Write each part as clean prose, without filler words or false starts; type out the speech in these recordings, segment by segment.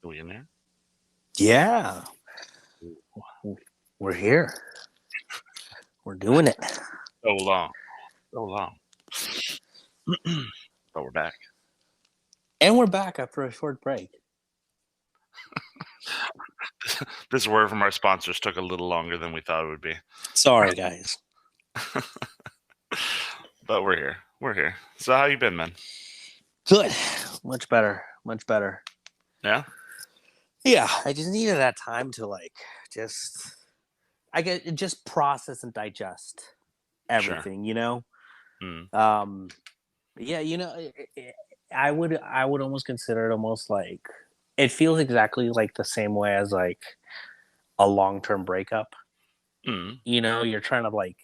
Are we in there? Yeah, we're here. We're doing it. So long. So long. But we're back. And we're back after a short break. This word from our sponsors took a little longer than we thought it would be. Sorry, guys. But we're here. We're here. So how you been, man? Good. Much better. Much better. Yeah? Yeah, I just needed that time to just process and digest everything, you know? Mm. Yeah, I would almost consider it almost like it feels exactly like the same way as like a long-term breakup. Mm. You know, you're trying to like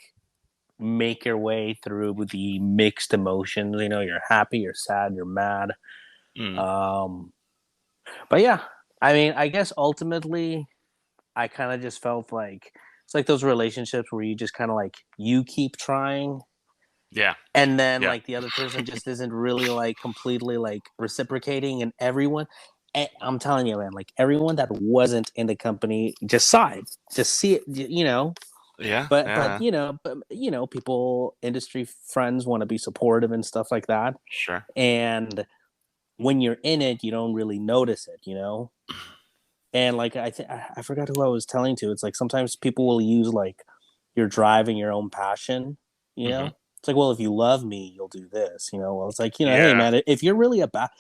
make your way through the mixed emotions. You know, you're happy, you're sad, you're mad. Mm. But yeah, I mean, I guess ultimately, I kind of just felt like it's like those relationships where you just kind of like you keep trying, Yeah. and then Yeah. like the other person just isn't really like completely like reciprocating, and everyone. I'm telling you, man, like everyone that wasn't in the company just sighed, just see it, you know. Yeah. But people, industry friends want to be supportive and stuff like that. Sure. And when you're in it, you don't really notice it, you know. And like I forgot who I was telling to. It's like sometimes people will use like your drive and your own passion, you know. Mm-hmm. It's like, well, if you love me, you'll do this, you know. Well, it's like, Yeah. hey man, if you're really about,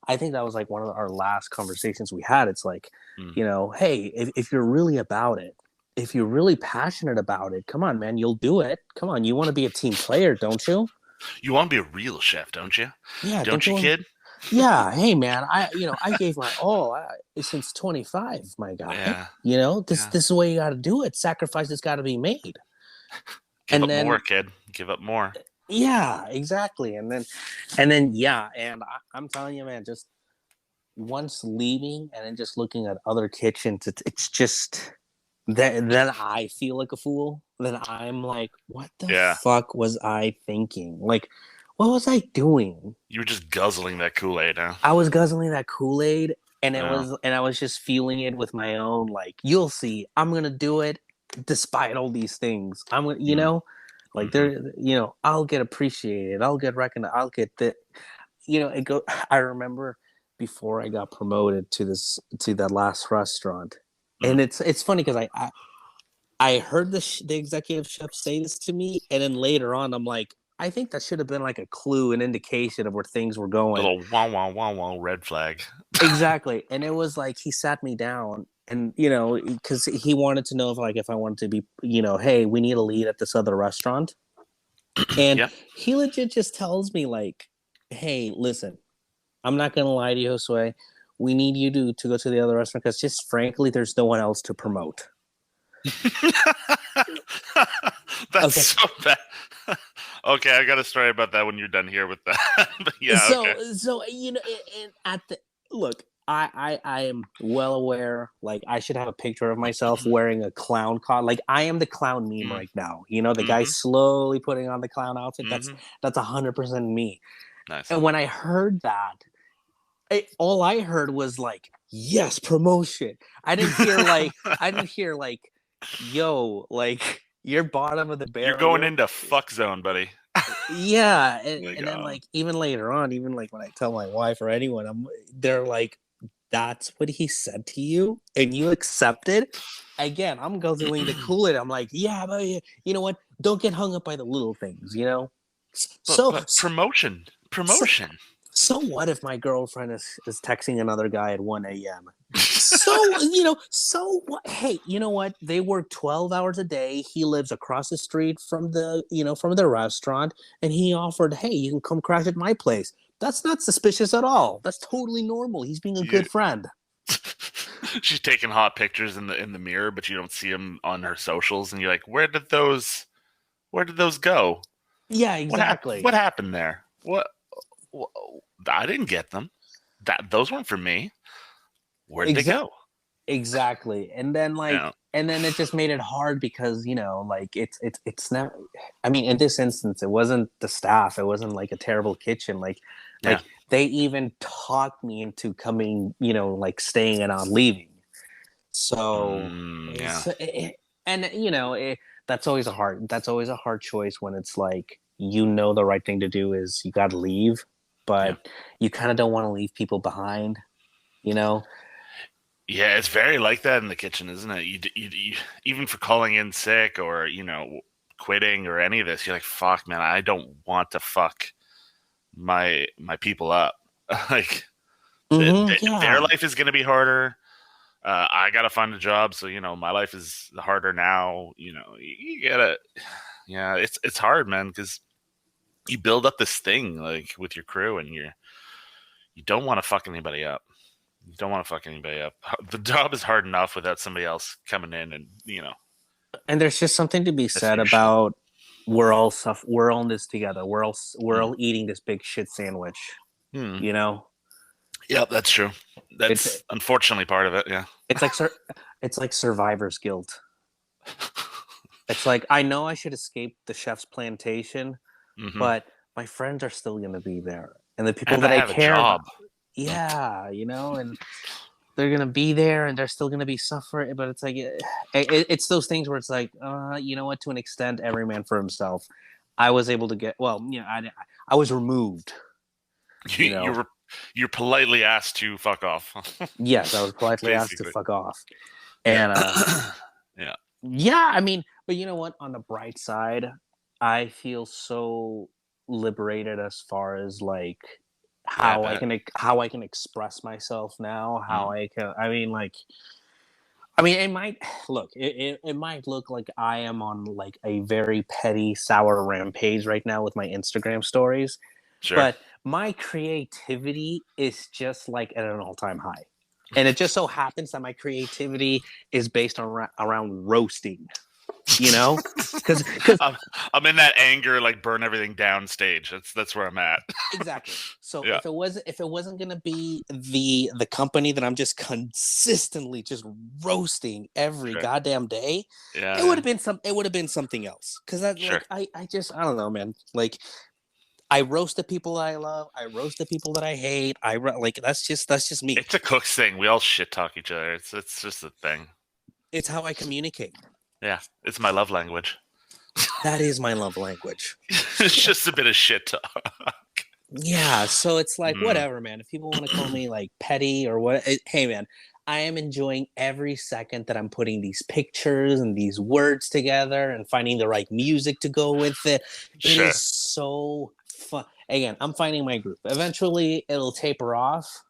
I think that was like one of our last conversations we had. It's like, hey, if you're really about it, if you're really passionate about it, come on, man, you'll do it. Come on, you want to be a team player, don't you? You want to be a real chef, don't you? Yeah, don't you, kid? Yeah, hey man, I gave my all since 25, my guy. Yeah. You know, this is the way you got to do it. Sacrifice has got to be made. Give up more, kid. Give up more. Yeah, exactly. And then yeah, and I'm telling you, man, just once leaving and then just looking at other kitchens, it's just then I feel like a fool. Then I'm like, what the fuck was I thinking? Like, what was I doing? You were just guzzling that Kool-Aid, huh? I was guzzling that Kool-Aid, and I was just feeling it with my own. Like, you'll see, I'm gonna do it, despite all these things. I'm gonna, you know, like I'll get appreciated, I'll get recognized, I'll get that. You know, I remember before I got promoted to that last restaurant, and it's funny because I heard the executive chef say this to me, and then later on, I'm like, I think that should have been like a clue, an indication of where things were going. A little wow, wow, wow, wow, red flag. Exactly. And it was like he sat me down and, you know, because he wanted to know if I wanted to be, you know, hey, we need a lead at this other restaurant. And he legit just tells me like, hey, listen, I'm not going to lie to you, Josue. We need you to go to the other restaurant because just frankly, there's no one else to promote. That's so bad. Okay, I got a story about that when you're done here with that. But yeah. So you know, and at the look, I am well aware. Like I should have a picture of myself wearing a clown costume. Like I am the clown meme right now. You know, the guy slowly putting on the clown outfit. That's 100% me. Nice. And when I heard that, all I heard was like, yes, promotion. I didn't hear like, yo, like you're bottom of the barrel. You're going into fuck zone, buddy. Yeah, and then like even later on, even like when I tell my wife or anyone, they're like, "That's what he said to you, and you accepted." Again, I'm guzzling the Kool-Aid. I'm like, "Yeah, but you know what? Don't get hung up by the little things, you know." But promotion. So what if my girlfriend is texting another guy at 1 a.m.? So, you know, so what? Hey, you know what? They work 12 hours a day. He lives across the street from the restaurant, and he offered, hey, you can come crash at my place. That's not suspicious at all. That's totally normal. He's being a good friend. She's taking hot pictures in the mirror, but you don't see them on her socials, and you're like, where did those go? Yeah, exactly. What happened there? What? I didn't get them. Those weren't for me. Where'd they go? Exactly. And then and then it just made it hard because, you know, like it's not, I mean, in this instance, it wasn't the staff. It wasn't like a terrible kitchen. Like they even talked me into coming, like staying and not leaving. So, Yeah. and that's always a hard choice when it's like, the right thing to do is you got to leave, Yeah. but you kind of don't want to leave people behind, you know? Yeah, it's very like that in the kitchen, isn't it? You even for calling in sick or quitting or any of this, you're like, fuck, man, I don't want to fuck my people up. Like their Yeah. life is gonna be harder. I gotta find a job, so my life is harder now. You gotta, yeah, it's hard, man, because you build up this thing like with your crew, and you don't want to fuck anybody up. You don't want to fuck anybody up. The job is hard enough without somebody else coming in and And there's just something to be messing said your shit. about we're all in this together. We're all eating this big shit sandwich, Hmm. you know? Yep, that's true. It's That's unfortunately part of it. Yeah. it's like it's like survivor's guilt. It's like I know I should escape the chef's plantation, Hmm. but my friends are still going to be there. And the people And I that I have a care about, job. yeah, and they're going to be there and they're still going to be suffering. But it's like, it's those things where it's like, you know what, to an extent, every man for himself. I was able to I was removed, You you know. you're politely asked to fuck off. Yes, I was politely asked to Basically. fuck off. Yeah. And Yeah. yeah, I mean, but you know what? On the bright side, I feel so liberated as far as like Yeah, I how I can express myself now. bet. How I can. I mean, it might it might look like I am on like a very petty, sour rampage right now with my Instagram stories, Sure. but my creativity is just like at an all time high. And it just so happens that my creativity is based on around roasting, because I'm in that anger, like burn everything down stage. That's where I'm at. exactly. So Yeah. if it wasn't gonna be the company that I'm just consistently just roasting every Sure. goddamn day, Yeah. it would have been something else. Because that Sure. like I don't know, man. Like I roast the people I love, I roast the people that I hate. Like that's just me. It's a Cooks thing. We all shit talk each other. It's just a thing. It's how I communicate. Yeah. It's my love language. That is my love language. It's just a bit of shit talk. Yeah, so it's like Mm. whatever, man. If people want to call me like petty or what, hey, man, I am enjoying every second that I'm putting these pictures and these words together and finding the right music to go with it. It Sure. is so fun. Again, I'm finding my group. Eventually, it'll taper off,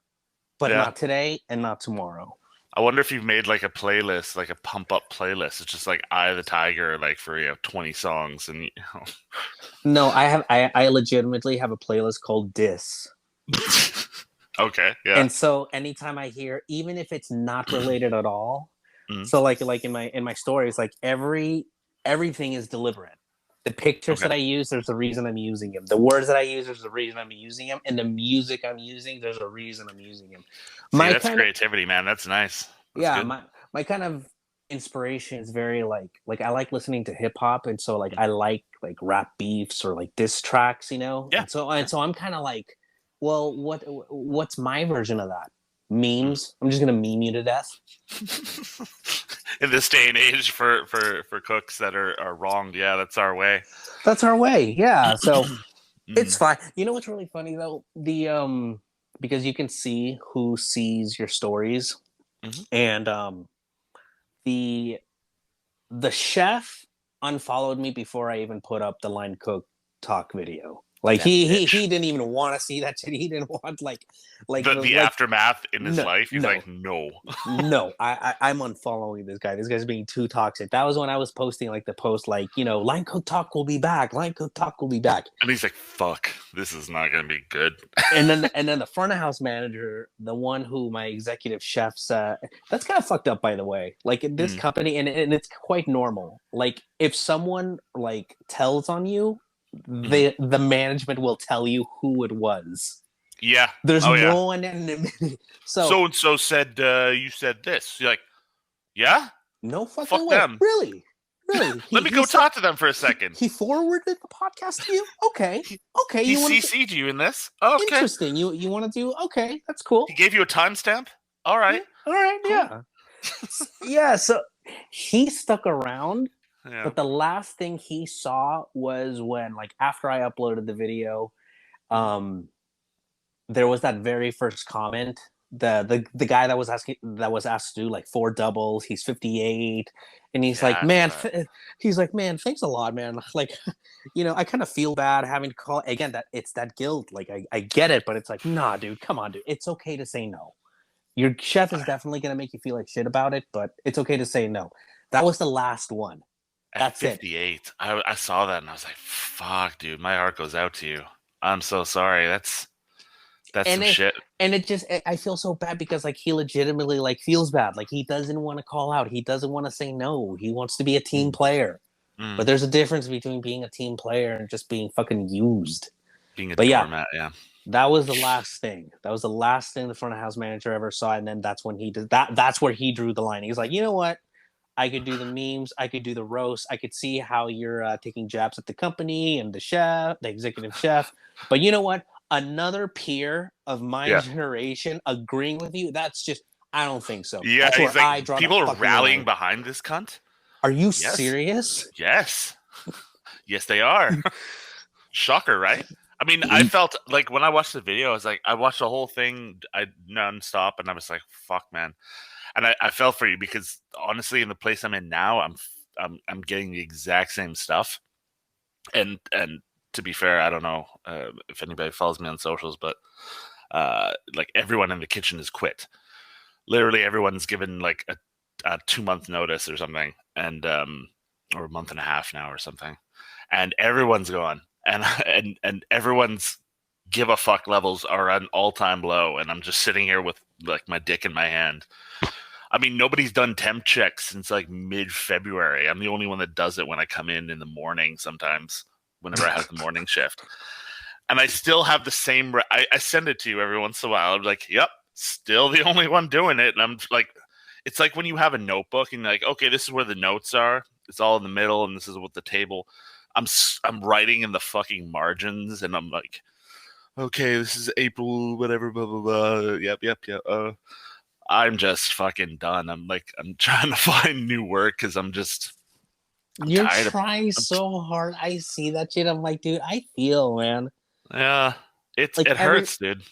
but Yeah. not today and not tomorrow. I wonder if you've made like a playlist, like a pump up playlist. It's just like Eye of the Tiger, like for 20 songs, and No, I legitimately have a playlist called Dis. okay, yeah. And so anytime I hear, even if it's not related at all, Mhm. so like in my stories, like everything is deliberate. The pictures Okay. that I use, there's a reason I'm using them. The words that I use, there's a reason I'm using them, and the music I'm using, there's a reason I'm using them. See, My that's kind of creativity, man. That's nice. That's yeah, good. my kind of inspiration is very like I like listening to hip hop, and so like I like rap beefs or like diss tracks, Yeah. and so I'm kind of like, well, what's my version of that? Mm. Memes. I'm just gonna meme you to death. In this day and age, for cooks that are wronged, yeah, that's our way. That's our way. Yeah. So it's Mm. fine. You know what's really funny though? Because you can see who sees your stories, Mhm. and the the chef unfollowed me before I even put up the line cook talk video. Like That bitch. he didn't even want to see that shit. He didn't want The like aftermath in his no life, he's no like, no. no. I'm unfollowing this guy. This guy's being too toxic. That was when I was posting like the post like line cook talk will be back. Line cook talk will be back. And he's like, fuck, this is not gonna be good. And then the front of house manager, the one who my executive chefs, that's kind of fucked up, by the way. Like in this Mm. company, and it's quite normal. Like if someone like tells on you, the management will tell you who it was. Yeah. There's Oh yeah. no anonymity. So and so said you said this. You're like, yeah? No fucking Fuck way. them. Really? Really? Let me go talk to them for a second. He forwarded the podcast to you? Okay. Okay. He You want to? CC'd you in this? Okay. Interesting. You want to do? Okay, that's cool. He gave you a timestamp? All right. Yeah. All right. Cool. Yeah. Yeah. So he stuck around, Yeah. but the last thing he saw was when, like, after I uploaded the video, there was that very first comment. The guy that was asked to do like 4 doubles. He's 58, and he's like, man, he's like, man, thanks a lot, man. Like, I kind of feel bad having to call again. That it's that guilt. Like, I get it, but it's like, nah, dude, come on, dude. It's okay to say no. Your chef is definitely gonna make you feel like shit about it, but it's okay to say no. That was the last one. That's 58. I saw that and I was like, fuck, dude, my heart goes out to you. I'm so sorry. That's some shit. And I feel so bad because, like, he legitimately, like, feels bad. Like, he doesn't want to call out. He doesn't want to say no. He wants to be a team player. But there's a difference between being a team player and just being fucking used. Being a doormat, yeah. That was the last thing. That was the last thing the front of house manager ever saw. And then that's when he did that. That's where he drew the line. He's like, you know what? I could do the memes. I could do the roast. I could see how you're taking jabs at the company and the chef, the executive chef. But you know what? Another peer of my generation agreeing with you, that's just, I don't think so. Yeah, that's where I draw people are rallying behind this cunt. Are you serious? Yes. Yes, they are. Shocker, right? I mean, I felt like when I watched the video, I watched the whole thing nonstop, and I was like, fuck, man. And I felt for you because honestly, in the place I'm in now, I'm getting the exact same stuff. And to be fair, I don't know if anybody follows me on socials, but like everyone in the kitchen has quit. Literally, everyone's given like a 2-month notice or something, and or a month and a half now or something, and everyone's gone, and everyone's give a fuck levels are at an all-time low, and I'm just sitting here with like my dick in my hand. I mean, nobody's done temp checks since like mid-February. I'm the only one that does it when I come in the morning sometimes, whenever I have the morning shift. And I still have the same... I send it to you every once in a while. I'm like, yep, still the only one doing it. And I'm like... It's like when you have a notebook and you're like, okay, this is where the notes are. It's all in the middle, and this is what the table... I'm writing in the fucking margins, and I'm like, okay, this is April, whatever, blah, blah, blah. Yep. I'm just fucking done. I'm trying to find new work because you're trying so hard. I see that shit. I'm like, dude, I feel, man. Yeah, it hurts, dude.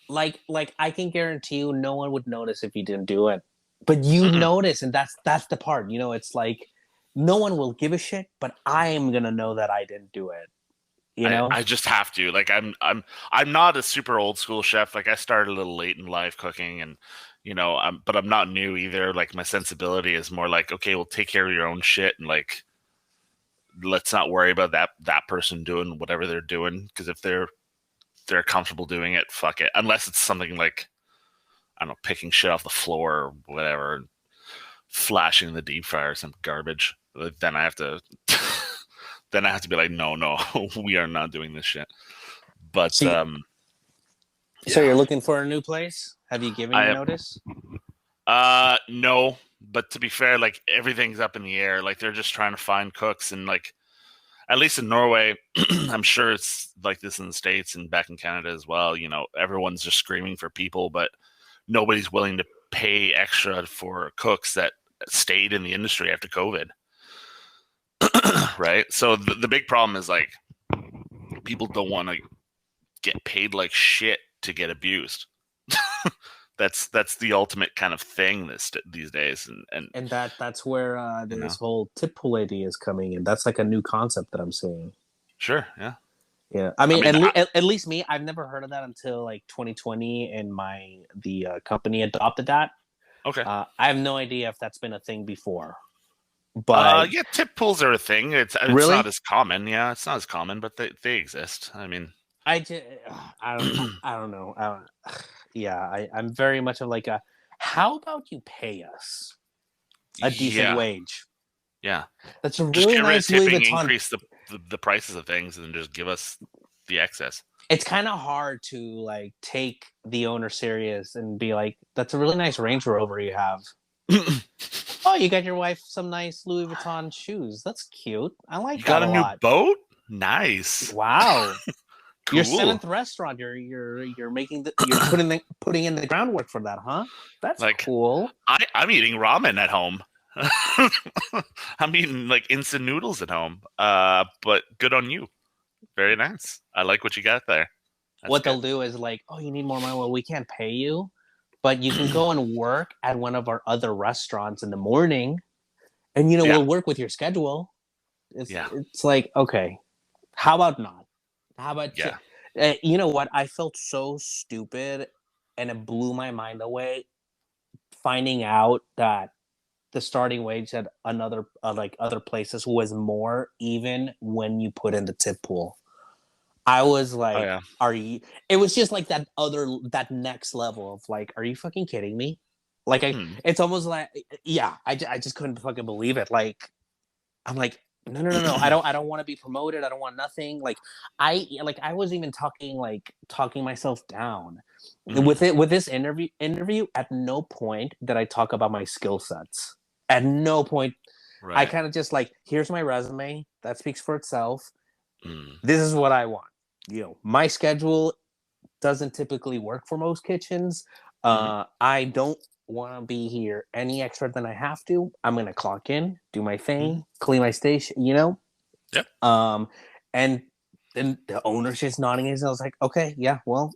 Like I can guarantee you, no one would notice if you didn't do it, but you notice, and that's the part. It's like no one will give a shit, but I am gonna know that I didn't do it. I just have to. Like, I'm not a super old school chef. Like, I started a little late in life cooking, and but I'm not new either. Like, my sensibility is more like, okay, well, take care of your own shit, and like, let's not worry about that person doing whatever they're doing, because if they're comfortable doing it, fuck it. Unless it's something like, I don't know, picking shit off the floor or whatever, flashing in the deep fryer or some garbage. Then I have to. Then I have to be like, no, we are not doing this shit. But so you're looking for a new place? Have you given your notice? No, but to be fair, like, everything's up in the air. Like, they're just trying to find cooks, and like, at least in Norway, I'm sure it's like this in the States and back in Canada as well. Everyone's just screaming for people, but nobody's willing to pay extra for cooks that stayed in the industry after COVID. Right? So the big problem is, like, people don't want to get paid like shit to get abused. That's the ultimate kind of thing these days, and that's where this whole tip pool idea is coming in. That's like a new concept that I'm seeing. Sure, yeah. I mean, at least me, I've never heard of that until like 2020, and the company adopted that. Okay. I have no idea if that's been a thing before. But yeah, tip pools are a thing. It's really? not as common. Yeah, it's not as common, but they exist. I mean, I don't know. Yeah, I'm very much of like a, how about you pay us a decent wage? Yeah, that's a really nice Louis Vuitton. Increase the prices of things and just give us the excess. It's kind of hard to like take the owner serious and be like, that's a really nice Range Rover you have. Oh, you got your wife some nice Louis Vuitton shoes. That's cute. I like You that got a a new lot. boat? Nice. Wow. Your Cool. seventh restaurant. You're making you're putting in the groundwork for that, huh? That's Like cool. I'm eating ramen at home. I'm eating like instant noodles at home. But good on you. Very nice. I like what you got there. That's What good. they'll do is like, oh, you need more money. Well, we can't pay you, but you can go and work at one of our other restaurants in the morning, and Yeah. we'll work with your schedule. Yeah. It's like, okay, how about not? How about Yeah. you know what? I felt so stupid, and it blew my mind away finding out that the starting wage at another like other places was more even when you put in the tip pool. I was Oh like, yeah. are you it was just like that next level of like, are you fucking kidding me? Like Hmm. it's almost like yeah, I just couldn't fucking believe it. Like I'm like, no, no, no, no. I don't want to be promoted. I don't want nothing. I was even talking myself down. Mm. With this interview, at no point did I talk about my skill sets. At no point. I Right. kind of just like, here's my resume. That speaks for itself. Mm. This is what I want. My schedule doesn't typically work for most kitchens. Mm. I don't want to be here any extra than I have to. I'm gonna clock in, do my Mm. thing, clean my station. Yep. And then the owner's just nodding his. I was like, okay, yeah, well,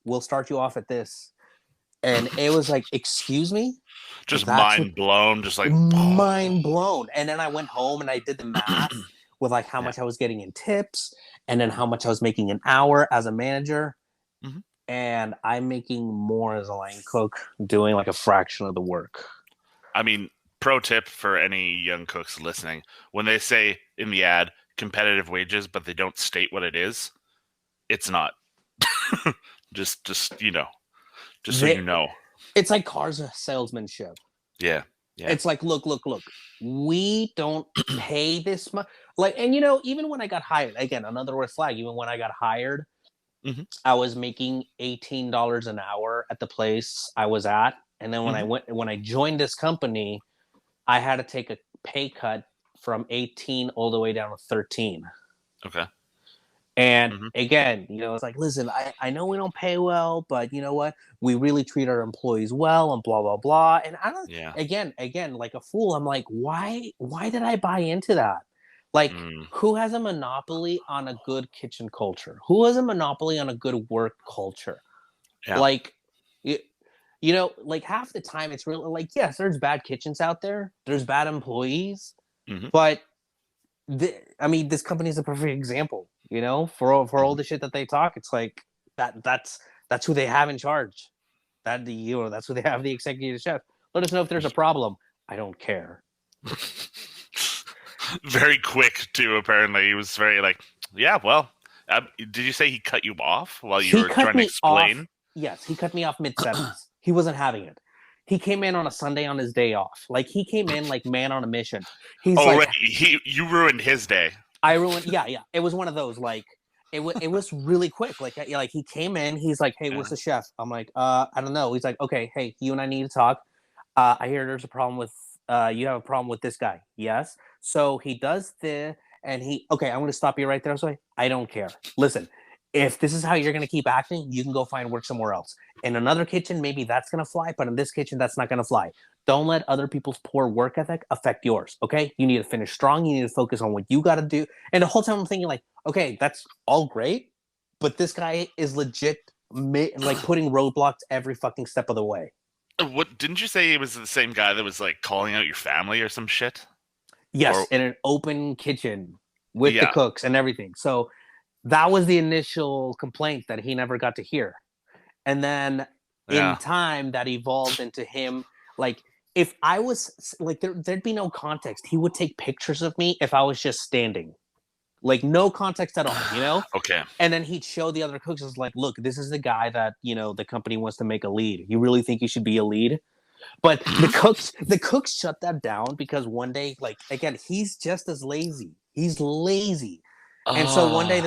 we'll start you off at this. And it was like, excuse me, Just that's what mind blown. Just like, mind blown. And then I went home and I did the math with like how yeah. much I was getting in tips and then how much I was making an hour as a manager. Hmm. And I'm making more as a line cook doing like a fraction of the work. I mean, pro tip for any young cooks listening: when they say in the ad competitive wages, but they don't state what it is, it's not. Just just so you They, know. it's like cars salesmanship. Yeah. Yeah. It's like, look, we don't pay this much. Like, and even when I got hired, again, another red flag, even when I got hired, Hmm. I was making $18 an hour at the place I was at. And then Hmm. when I joined this company, I had to take a pay cut from 18 all the way down to 13. Okay. And Hmm. again, it's like, listen, I know we don't pay well, but you know what? We really treat our employees well and blah, blah, blah. And I don't, Yeah. again, like a fool, I'm like, why did I buy into that? Like, Mm. who has a monopoly on a good kitchen culture? Who has a monopoly on a good work culture? Yeah. Like, like half the time it's really like, yes, there's bad kitchens out there, there's bad employees, Hmm. but I mean, this company is a perfect example. For all Hmm. the shit that they talk, it's like that's who they have in charge. That's who they have the executive chef. Let us know if there's a problem. I don't care. Very quick too. Apparently, he was very like, yeah. Well, did you say he cut you off while you He were cut trying to me off. explain? Yes, he cut me off mid sentence. He wasn't having it. He came in on a Sunday on his day off. Like he came in like man on a mission. He's Oh, like, right. You ruined his day. I ruined. Yeah, yeah. It was one of those like it was really quick. Like he came in. He's like, hey, where's Yeah. the chef? I'm like, I don't know. He's like, okay, hey, you and I need to talk. I hear there's a problem with you have a problem with this guy. Yes. So he does and okay, I'm going to stop you right there. So I don't care. Listen, if this is how you're going to keep acting, you can go find work somewhere else. In another kitchen, maybe that's going to fly, but in this kitchen, that's not going to fly. Don't let other people's poor work ethic affect yours. Okay. You need to finish strong. You need to focus on what you got to do. And the whole time I'm thinking, like, okay, that's all great, but this guy is legit, like putting roadblocks every fucking step of the way. What didn't you say he was the same guy that was like calling out your family or some shit? Yes, Or in an open kitchen with the yeah, cooks and everything. So that was the initial complaint that he never got to hear. And then in yeah, time that evolved into him like if I was like there'd be no context. He would take pictures of me if I was just standing. Like no context at all. okay. And then he'd show the other cooks as like, look, this is the guy that, the company wants to make a lead. You really think you should be a lead? But the cooks shut that down because one day, like again, he's just as lazy. He's lazy. And so one day Oh,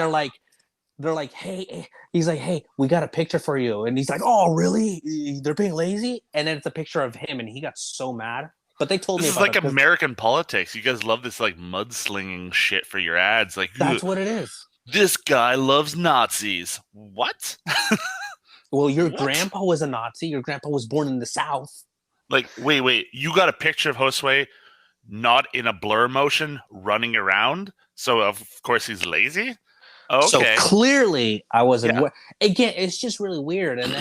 they're like, hey, he's like, hey, we got a picture for you. And he's like, oh, really? They're being lazy? And then it's a picture of him and he got so mad. But they told This me is about like it because American politics. You guys love this like mudslinging shit for your ads. Like, that's what it is. this guy loves Nazis. What? Well, your What? grandpa was a Nazi. Your grandpa was born in the South. Like, wait. You got a picture of Josue not in a blur motion running around. So of course he's lazy. So Okay. clearly I wasn't Yeah. again, it's just really weird. And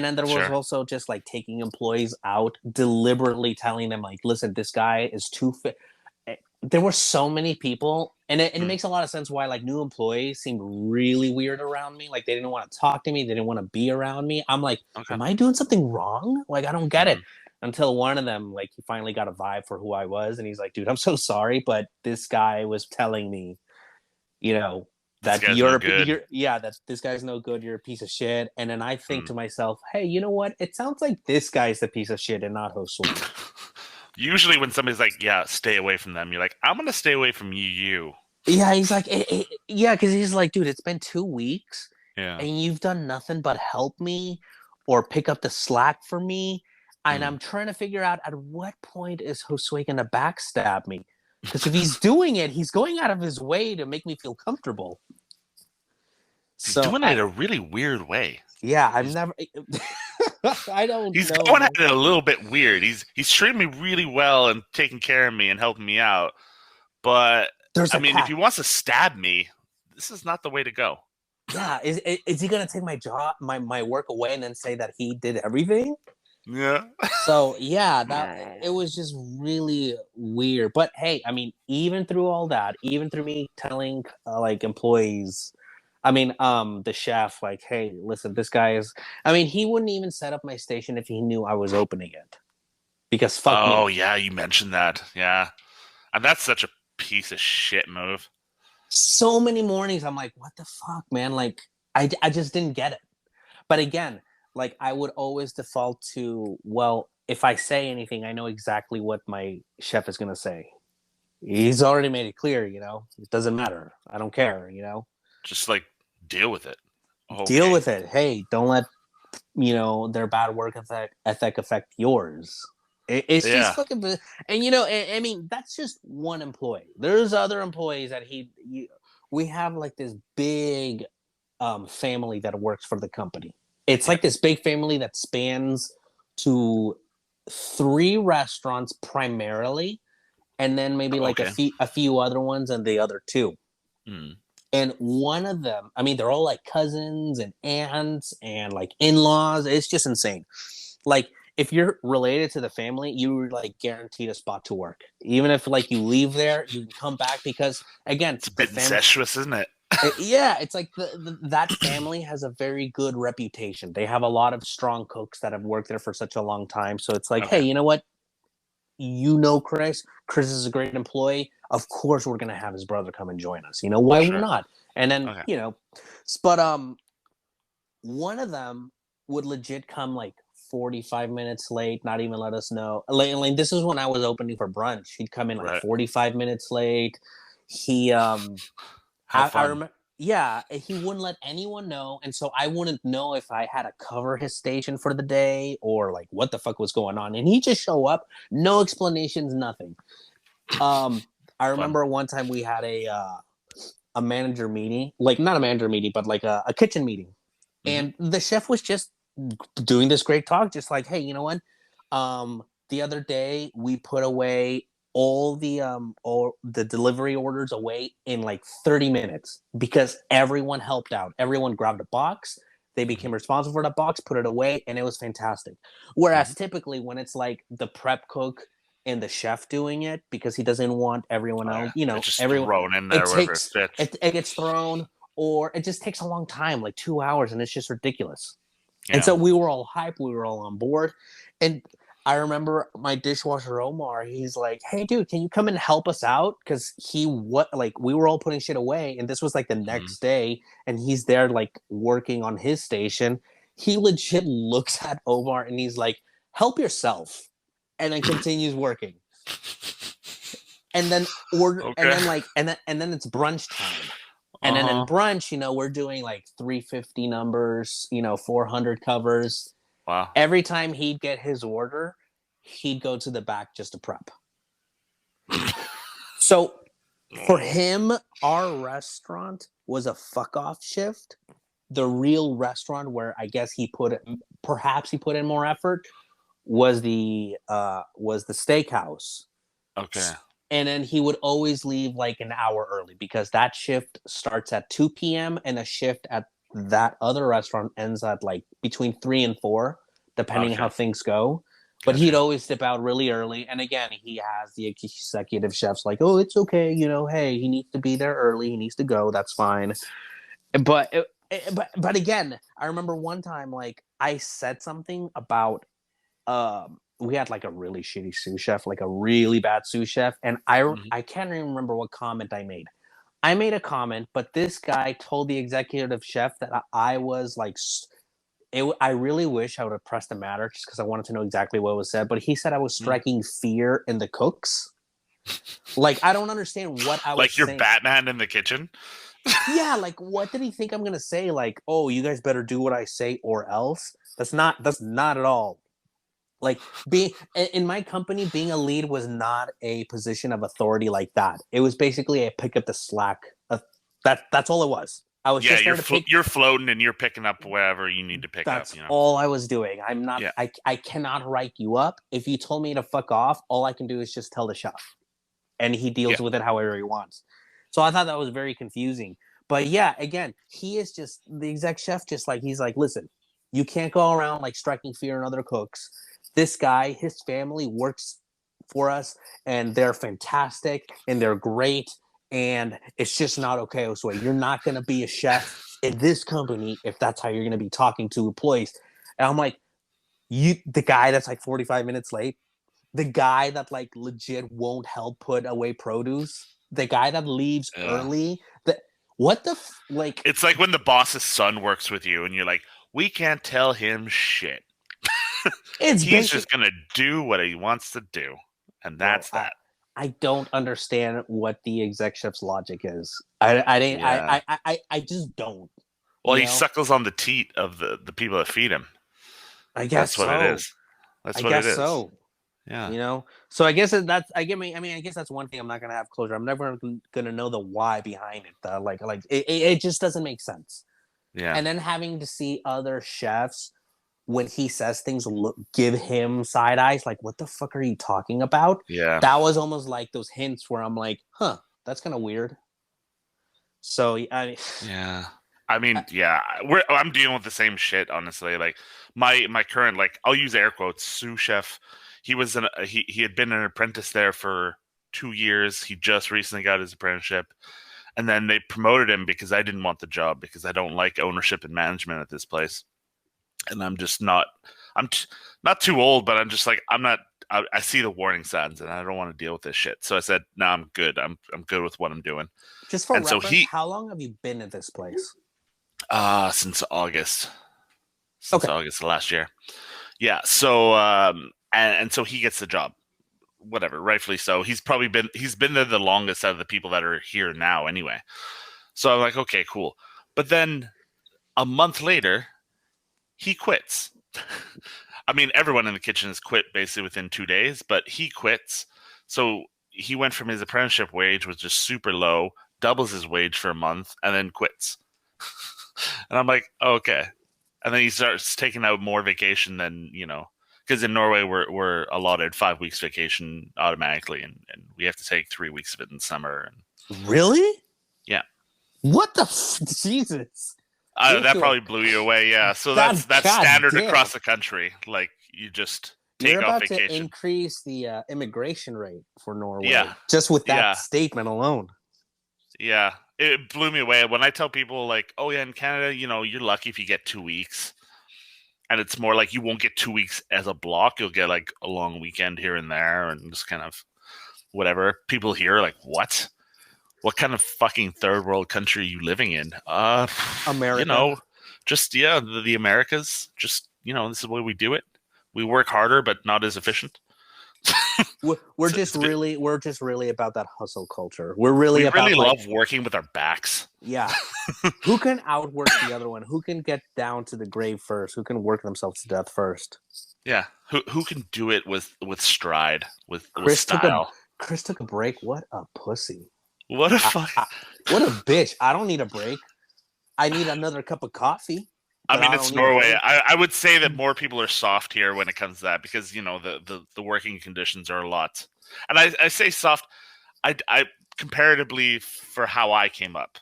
then there was Sure. also just like taking employees out, deliberately telling them like, listen, this guy is too fit. There were so many people, and it Mm, makes a lot of sense why like new employees seemed really weird around me. Like they didn't want to talk to me, they didn't want to be around me. I'm like, okay. am I doing something wrong? Like I don't get it. Hmm. Until one of them, like he finally got a vibe for who I was, and he's like, dude, I'm so sorry, but this guy was telling me, you know, This that guy's no good. you're yeah, that this guy's no good, you're a piece of shit. And then I think Mm. to myself, hey, you know what? It sounds like this guy's the piece of shit and not Josue. Usually when somebody's like, "Yeah, stay away from them," you're like, "I'm gonna stay away from you." Yeah, he's like, yeah, because he's like, dude, it's been 2 weeks Yeah. and you've done nothing but help me or pick up the slack for me. And Mm. I'm trying to figure out at what point is Josue going to backstab me? Because if he's doing it, he's going out of his way to make me feel comfortable. He's So doing it in a really weird way. yeah, I've He's never, I don't he's going know. at it a little bit weird. He's treating me really well and taking care of me and helping me out. But There's I a mean, if cat. he wants to stab me, this is not the way to go. Yeah, is he gonna take my job, my work away, and then say that he did everything? Yeah. So yeah, that it was just really weird. But hey, I mean, even through all that, even through me telling like employees, I mean, the chef, like, hey, listen, this guy is. I mean, he wouldn't even set up my station if he knew I was opening it, because fuck Oh me. yeah, you mentioned that. Yeah, and that's such a piece of shit move. So many mornings, I'm like, what the fuck, man? Like, I just didn't get it. But again, like I would always default to, well, if I say anything, I know exactly what my chef is going to say. He's already made it clear, it doesn't matter. I don't care, Just like deal with it. deal Okay. with it. Hey, don't let, their bad work ethic affect yours. It's just Yeah. fucking, and I mean, that's just one employee. There's other employees that we have like this big family that works for the company. It's Yeah. like this big family that spans to 3 restaurants primarily, and then maybe like a Okay. few other ones and the other two. Hmm. And one of them, I mean, they're all like cousins and aunts and like in-laws. It's just insane. Like if you're related to the family, you're like guaranteed a spot to work. Even if like you leave there, you can come back because again, It's a the bit family. incestuous, isn't it? Yeah, it's like that family has a very good reputation. They have a lot of strong cooks that have worked there for such a long time. So it's like, hey, Okay. you know what? Chris. Chris is a great employee. Of course, we're gonna have his brother come and join us. Why Sure. not? And then Okay. but one of them would legit come like 45 minutes late, not even let us know. Like this is when I was opening for brunch. He'd come in like Right. 45 minutes late. He How I fun. remember, yeah, he wouldn't let anyone know, and so I wouldn't know if I had to cover his station for the day or like what the fuck was going on. And he just show up, no explanations, nothing. Um, I Fun. remember one time we had a manager meeting, like not a manager meeting, but like a kitchen meeting, Hmm. and the chef was just doing this great talk, just like, hey, you know what? The other day we put away all the delivery orders away in like 30 minutes because everyone helped out. Everyone grabbed a box, they Hmm. became responsible for that box, put it away, and it was fantastic. Whereas Hmm. typically when it's like the prep cook and the chef doing it because he doesn't want everyone Oh, else, yeah. It's just everyone, thrown in it there wherever it takes fits. it gets thrown, or it just takes a long time, like 2 hours, and it's just ridiculous. And Yeah. so we were all hyped, we were all on board. And I remember my dishwasher Omar, he's like, hey dude, can you come and help us out? Because we were all putting shit away, and this was like the Hmm. next day, and he's there like working on his station. He legit looks at Omar and he's like, help yourself, and then continues working. And then order and Okay. then like and then it's brunch time. And Uh then in huh. brunch, we're doing like 350 numbers, 400 covers. Wow. Every time he'd get his order, he'd go to the back just to prep. So for him, our restaurant was a fuck off shift. The real restaurant where I guess perhaps he put in more effort was the steakhouse. Okay. And then he would always leave like an hour early because that shift starts at 2 p.m. and a shift at that other restaurant ends at like between 3 and 4, depending Okay. how things go. But Gotcha. he'd always step out really early. And again, he has the executive chefs like, oh, it's okay. Hey, he needs to be there early. He needs to go. That's fine. But again, I remember one time like I said something about we had like a really shitty sous chef, like a really bad sous chef, and I can't even remember what comment I made. I made a comment, but this guy told the executive chef that I was like, I really wish I would have pressed the matter just because I wanted to know exactly what was said. But he said I was striking fear in the cooks. Like I don't understand what I was like you're saying. Batman in the kitchen. Yeah, like what did he think I'm gonna say? Like, oh, you guys better do what I say or else. That's not at all. Like being in my company, being a lead was not a position of authority like that. It was basically a pick up the slack. That's all it was. I was just there to pick. You're floating and you're picking up wherever you need to pick up. That's all I was doing. I'm not. Yeah. I cannot write you up. If you told me to fuck off, all I can do is just tell the chef, and he deals with it however he wants. So I thought that was very confusing. But yeah, again, he is just the exec chef. Just like he's like, listen, you can't go around like striking fear in other cooks. This guy, his family works for us, and they're fantastic, and they're great, and it's just not okay, Josue. You're not going to be a chef in this company if that's how you're going to be talking to employees. And I'm like, the guy that's like 45 minutes late, the guy that like legit won't help put away produce, the guy that leaves early, like it's like when the boss's son works with you and you're like, we can't tell him shit. He's just gonna do what he wants to do, and that's that. I don't understand what the exec chef's logic is. I just don't. Well, he suckles on the teat of the people that feed him. I guess that's what it is. That's what it is. So. Yeah. So I guess that's I guess that's one thing I'm not gonna have closure. I'm never gonna know the why behind it. Like it just doesn't make sense. Yeah. And then having to see other chefs when he says things give him side eyes, like what the fuck are you talking about? Yeah. That was almost like those hints where I'm like, huh, that's kind of weird. So yeah. I mean, I'm dealing with the same shit, honestly. Like my current, like I'll use air quotes, sous chef. He was he had been an apprentice there for 2 years. He just recently got his apprenticeship, and then they promoted him because I didn't want the job because I don't like ownership and management at this place, and I'm just not. Not too old, but I'm just like I'm not. I see the warning signs, and I don't want to deal with this shit. So I said, "No, I'm good. I'm good with what I'm doing." Just for reference, how long have you been at this place? Since August. Since August of last year. Yeah. So and so he gets the job. Whatever, rightfully so. He's been there the longest out of the people that are here now anyway. So I'm like, okay, cool. But then a month later, he quits. I mean, everyone in the kitchen has quit basically within 2 days, but he quits. So he went from his apprenticeship wage, was just super low, doubles his wage for a month, and then quits. And I'm like, oh, okay. And then he starts taking out more vacation than, because in Norway we're allotted 5 weeks vacation automatically, and we have to take 3 weeks of it in summer. And really? Yeah. What the Jesus? That probably blew you away. Yeah. So that's standard across the country. Like you just take off vacation. You're about to increase the immigration rate for Norway. Yeah. Just with that statement alone. Yeah. It blew me away when I tell people like, oh yeah, in Canada, you're lucky if you get 2 weeks. And it's more like you won't get 2 weeks as a block. You'll get like a long weekend here and there and just kind of whatever. People here are like, what? What kind of fucking third world country are you living in? America. Just, the Americas. Just, this is the way we do it. We work harder, but not as efficient. we're just really about that hustle culture. We're really We really about like, love working with our backs. yeah, who can outwork the other one? Who can get down to the grave first? Who can work themselves to death first? Yeah, who can do it with stride, with Chris took a style? Chris took a break. What a pussy! What a I, fuck. what a bitch! I don't need a break. I need another cup of coffee, I but mean, I it's don't need a Norway. break. I would say that more people are soft here when it comes to that because the working conditions are a lot. And I say soft. I comparatively for how I came up.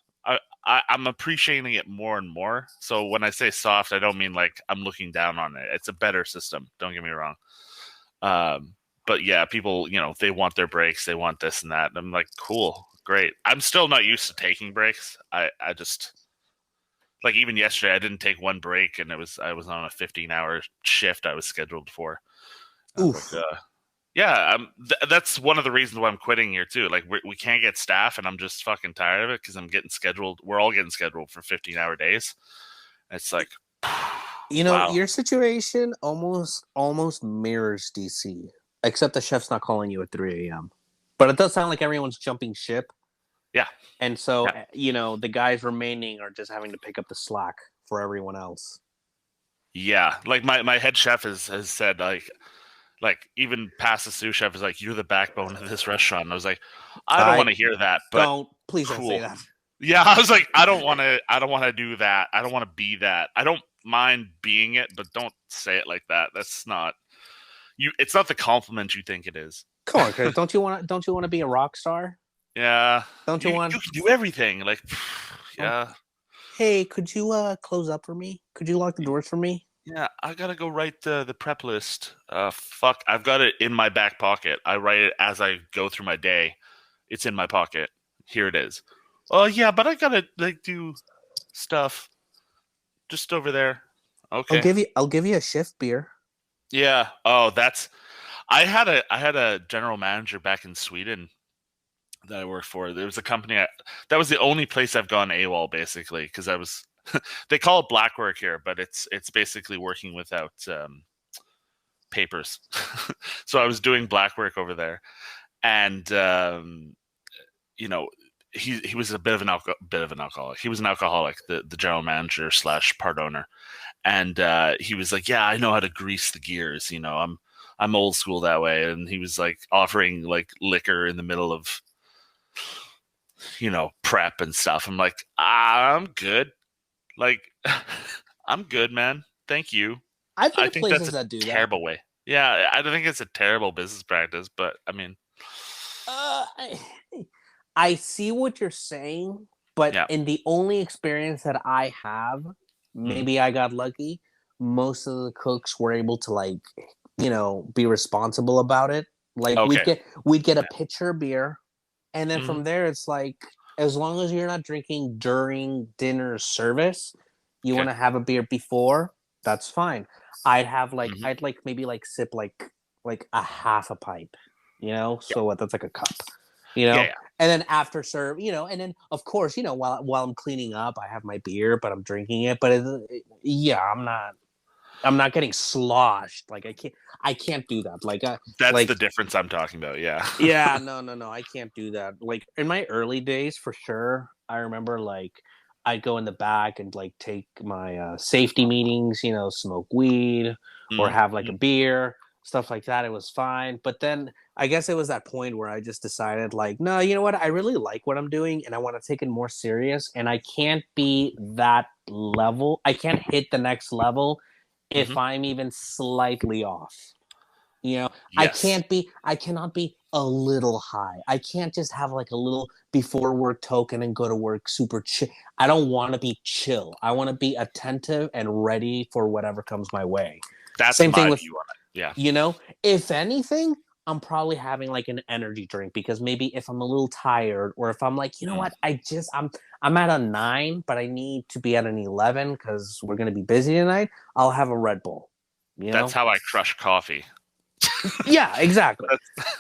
I'm appreciating it more and more. So when I say soft, I don't mean like I'm looking down on it. It's a better system. Don't get me wrong. But yeah, people, they want their breaks. They want this and that. And I'm like, cool, great. I'm still not used to taking breaks. I just like even yesterday, I didn't take one break, and I was on a 15-hour shift I was scheduled for. I was Oof. like, yeah, that's one of the reasons why I'm quitting here too. Like we can't get staff, and I'm just fucking tired of it because I'm getting scheduled. We're all getting scheduled for 15-hour days. It's like, wow. Your situation almost mirrors DC, except the chef's not calling you at 3 a.m. But it does sound like everyone's jumping ship, Yeah, and so yeah, the guys remaining are just having to pick up the slack for everyone else. yeah. Like my head chef has said like even past the sous chef is like, you're the backbone of this restaurant. And I was like, I don't I want to hear that, but don't please don't say cool. that. Yeah, I was like, I don't want to do that. I don't want to be that. I don't mind being it, but don't say it like that. That's not you. It's not the compliment you think it is. Come on, Chris. Don't you want to be a rock star? Yeah, Don't you want? you can do everything. Like, Oh, yeah, hey, could you close up for me? Could you lock the doors for me? yeah. I gotta go write the prep list. Fuck, I've got it in my back pocket. I write it as I go through my day. It's in my pocket. Here it is. Oh yeah, but I gotta like do stuff just over there. Okay. I'll give you a shift beer. Yeah. Oh, that's. I had a general manager back in Sweden that I worked for. There was a company that was the only place I've gone AWOL basically because I was. They call it black work here, but it's basically working without papers. So I was doing black work over there, and you know he was a bit of an alcoholic. He was an alcoholic, the general manager slash part owner, and he was like, "Yeah, I know how to grease the gears. I'm old school that way." And he was like offering like liquor in the middle of prep and stuff. I'm like, I'm good. Like, I'm good, man. Thank you. I've been I to think that's places a that do that. terrible way. Yeah, I don't think it's a terrible business practice, but I mean, Uh, I, I see what you're saying, but yeah. in the only experience that I have, Mm. maybe I got lucky. Most of the cooks were able to be responsible about it. Like Okay. we'd get a Yeah. pitcher of beer, and then Hmm. from there it's like as long as you're not drinking during dinner service, you Okay. want to have a beer before, that's fine. Hmm. I'd like maybe like sip like a half a pipe, Yeah. so what, that's like a cup, you Yeah. know Yeah. and then after serve, and then of course, while I'm cleaning up, I have my beer, but I'm drinking it. But yeah, I'm not getting sloshed. Like I can't do that. That's Like the difference I'm talking about. Yeah. yeah, no, I can't do that. Like in my early days, for sure, I remember like I'd go in the back and like take my safety meetings, smoke weed or have like a Hmm. beer, stuff like that. It was fine. But then I guess it was that point where I just decided, like, no, you know what? I really like what I'm doing and I want to take it more serious. And I can't be that level. I can't hit the next level if Hmm. I'm even slightly off. Yes. I cannot be a little high. I can't just have like a little before work token and go to work super chill. I don't want to be chill. I want to be attentive and ready for whatever comes my way. That's Same thing my with, view on it. Yeah. if anything, I'm probably having like an energy drink because maybe if I'm a little tired or if I'm like, Mm. what, I'm at a 9, but I need to be at an 11 because we're gonna be busy tonight. I'll have a Red Bull. You That's know? how I crush coffee. Yeah, exactly.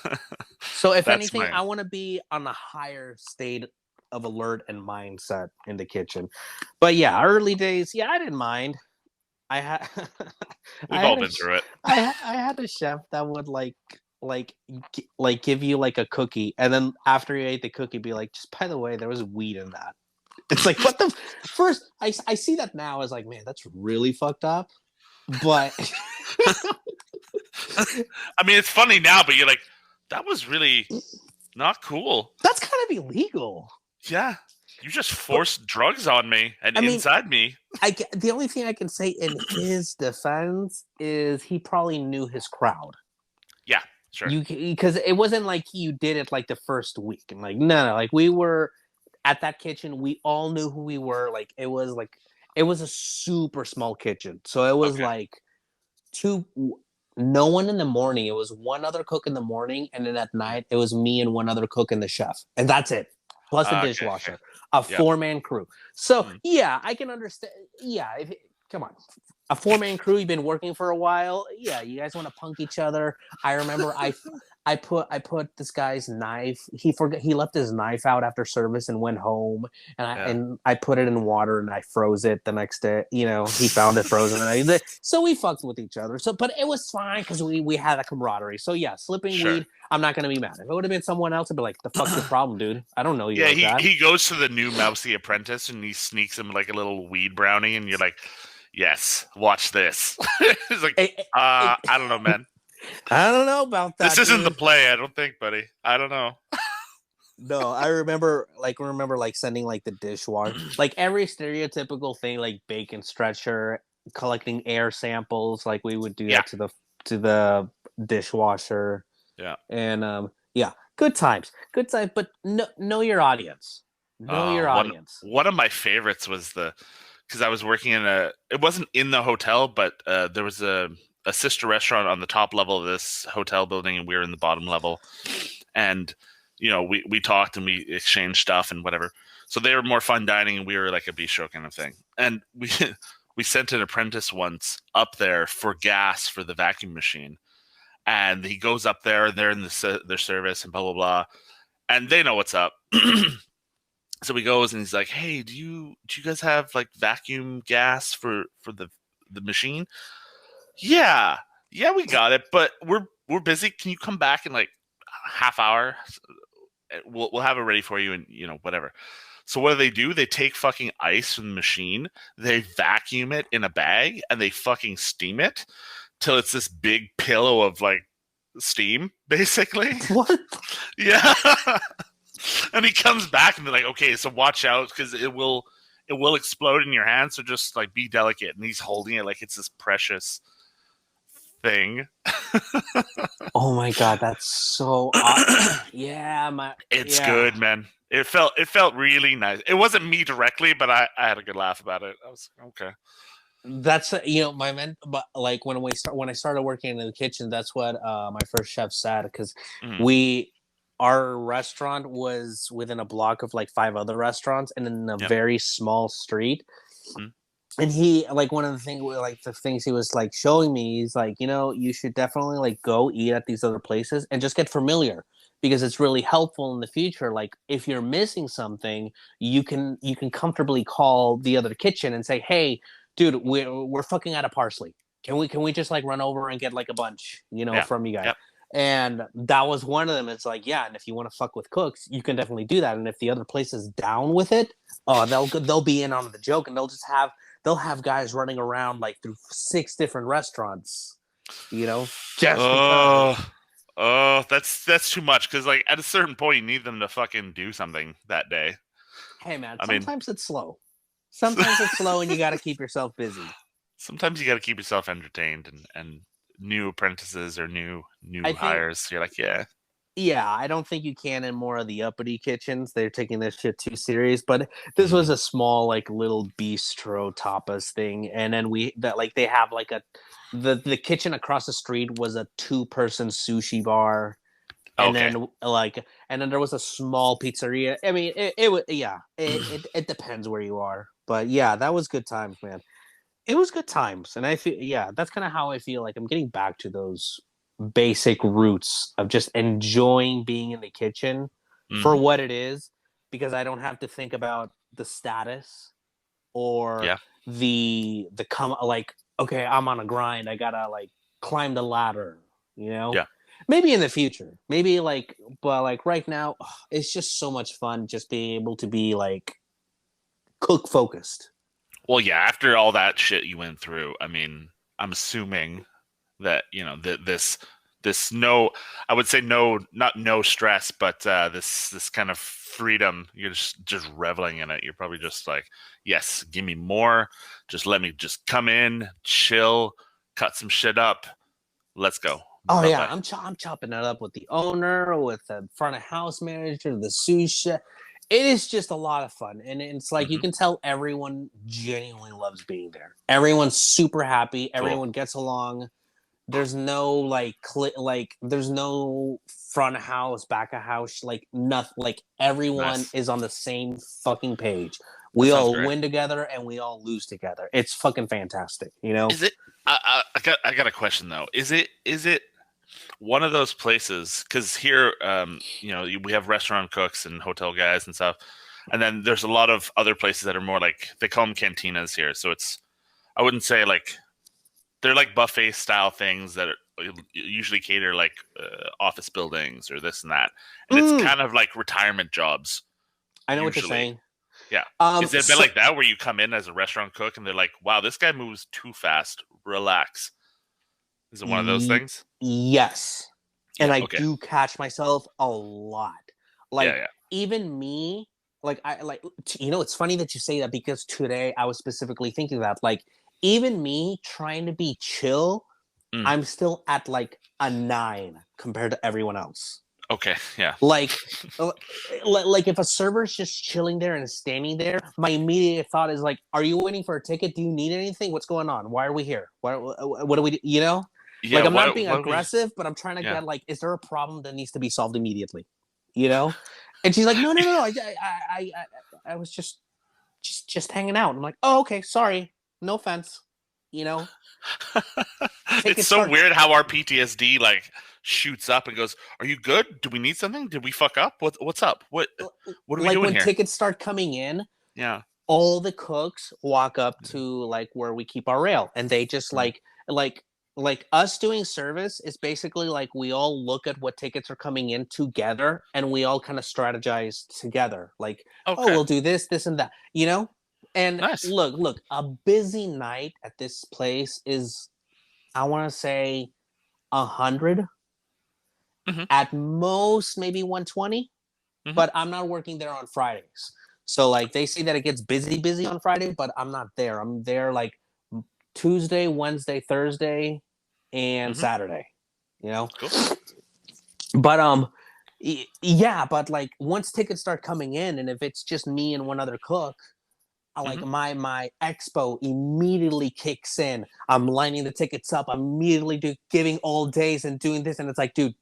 That's So if that's anything, my. I want to be on a higher state of alert and mindset in the kitchen. But yeah, early days, yeah, I didn't mind. I had I We've had all a been through it. I had a chef that would like like give you like a cookie, and then after you ate the cookie, be like, just by the way, there was weed in that. It's like, what the first? I see that now as like, man, that's really fucked up. But I mean, it's funny now, but you're like, that was really not cool. that's kind of illegal. Yeah, you just But forced drugs on me and I mean, inside me. the only thing I can say in his defense is he probably knew his crowd. Yeah, sure. You because it wasn't like you did it like the first week. And like no, like we were at that kitchen, we all knew who we were. Like it was a super small kitchen, so it was Okay. like two. No one in the morning. It was one other cook in the morning, and then at night it was me and one other cook and the chef, and that's it. Plus a Okay. Okay. dishwasher, a Yep. 4-man crew. So Mm. yeah, I can understand. Yeah, come on, a 4-man crew. You've been working for a while. Yeah, you guys want to punk each other. I remember I put this guy's knife. He left his knife out after service and went home, and I Yeah. and I put it in water and I froze it the next day. You know, he found it frozen, and so we fucked with each other. So, but it was fine because we had a camaraderie. So yeah, slipping Sure. weed, I'm not gonna be mad. If it would have been someone else, I'd be like, "The fuck's your problem, dude? I don't know you Yeah, like that." he goes to the new Mousy Apprentice and he sneaks him like a little weed brownie, and you're like, yes, watch this. He's like, It- I don't know, man. I don't know about that. This isn't the Dude. play, I don't think, buddy. I don't know. No, I remember sending like the dishwasher, like every stereotypical thing, like bacon stretcher, collecting air samples, like we would do Yeah, that to the dishwasher, yeah. and yeah, good times, but know your audience, know your One audience. one of my favorites was because I was working in it wasn't in the hotel, but there was a sister restaurant on the top level of this hotel building, and we were in the bottom level, and we talked and we exchanged stuff and whatever. So they were more fun dining, and we were like a bistro kind of thing. And we we sent an apprentice once up there for gas for the vacuum machine, and he goes up there and they're in their service and blah blah blah, and they know what's up. So he goes and he's like, "Hey, do you guys have like vacuum gas for the machine?" Yeah, yeah, we got it, but we're busy. Can you come back in like a half hour? We'll have it ready for you, and whatever. So what do? They take fucking ice from the machine, they vacuum it in a bag, and they fucking steam it till it's this big pillow of like steam, basically. What? Yeah. And he comes back and they're like, okay, so watch out because it will explode in your hand, so just like be delicate. And he's holding it like it's this precious thing. Oh my god, that's so yeah, It's yeah. good, man. It felt really nice. It wasn't me directly, but I had a good laugh about it. I was okay. That's my men, but like when I started working in the kitchen, that's what my first chef said, because Mm, we our restaurant was within a block of like 5 other restaurants and in a yep. very small street. Mm, And he like one of the things he was like showing me, he's like, you should definitely like go eat at these other places and just get familiar, because it's really helpful in the future. Like if you're missing something, you can comfortably call the other kitchen and say, hey, dude, we're fucking out of parsley. Can we just like run over and get like a bunch, yeah. from you guys? Yep. And that was one of them. It's like, yeah, and if you want to fuck with cooks, you can definitely do that. And if the other place is down with it, oh, they'll be in on the joke, and they'll have guys running around like through 6 different restaurants, just because. Oh, oh, that's too much. Because like at a certain point, you need them to fucking do something that day. Hey, man, I mean, sometimes it's slow. Sometimes it's slow, and you got to keep yourself busy. sometimes you got to keep yourself entertained, and new apprentices or new I think, hires. You're like, yeah. yeah, I don't think you can in more of the uppity kitchens. They're taking this shit too serious. But this was Mm, a small, like, little bistro tapas thing, and then they have like the kitchen across the street was a 2-person sushi bar, and okay. then there was a small pizzeria. I mean, it was, yeah, it depends where you are, but yeah, that was good times, man. It was good times, and I feel, yeah, that's kind of how I feel like I'm getting back to those basic roots of just enjoying being in the kitchen for Hmm. what it is, because I don't have to think about the status or Yeah. the come, like, okay, I'm on a grind, I gotta like climb the ladder, you know Yeah. maybe in the future, maybe like, but like right now, it's just so much fun just being able to be like cook focused. Well, yeah, after all that shit you went through, I mean, I'm assuming that, that this no, I would say no, not no stress, but this kind of freedom, you're just reveling in it. You're probably just like, yes, give me more. Just let me just come in, chill, cut some shit up. Let's go. Oh Bye yeah, bye. I'm chopping it up with the owner, with the front of house manager, the sous chef. It is just a lot of fun, and it's like you Hmm. can tell everyone genuinely loves being there. Everyone's super happy. Cool. Everyone gets along. There's no like there's no front of house, back of house, like nothing. Like everyone Nice. is on the same fucking page. That We sounds all great. win together and we all lose together. It's fucking fantastic, you know? Is it? I got a question though. Is it one of those places? Because here, we have restaurant cooks and hotel guys and stuff, and then there's a lot of other places that are more like they call them cantinas here. So it's I wouldn't say like they're like buffet style things that usually cater like office buildings or this and that, and it's Mm, kind of like retirement jobs I know what you're usually. saying. Yeah. Is it a bit So like that where you come in as a restaurant cook and they're like, wow, this guy moves too fast. Relax. Is it one of those things? yes. And Yeah. I Okay. do catch myself a lot. Yeah. Like Yeah. even me, like I like it's funny that you say that because today I was specifically thinking that like even me trying to be chill, Mm. I'm still at like a 9 compared to everyone else. Okay. Yeah. Like like if a server's just chilling there and standing there, my immediate thought is like, are you waiting for a ticket? Do you need anything? What's going on? Why are we here? What do we, Yeah. like I'm not What? being What we? aggressive, but I'm trying to Yeah. get like, is there a problem that needs to be solved immediately? You know? And she's like, no, no, no, no. I was just hanging out. I'm like, oh, okay, sorry, no offense. You know, It's ticket so starts weird how our PTSD like shoots up and goes, "Are you good? Do we need something? Did we fuck up? What's up? What are we like doing when here?" tickets start coming in. Yeah. All the cooks walk up to like where we keep our rail, and they just Mm. like like us doing service is basically like we all look at what tickets are coming in together and we all kind of strategize together like, oh, Okay. we'll do this and that, and Nice. look, a busy night at this place is, I want to say, 100, Hmm. at most maybe 120, Hmm. but I'm not working there on Fridays. So like they say that it gets busy on Friday, but I'm not there. I'm there like Tuesday, Wednesday, Thursday, and Hmm. Saturday. You know, Cool. but yeah, but like once tickets start coming in, and if it's just me and one other cook, I like Hmm. my expo immediately kicks in. I'm lining the tickets up. I'm immediately giving all days and doing this, and it's like, dude,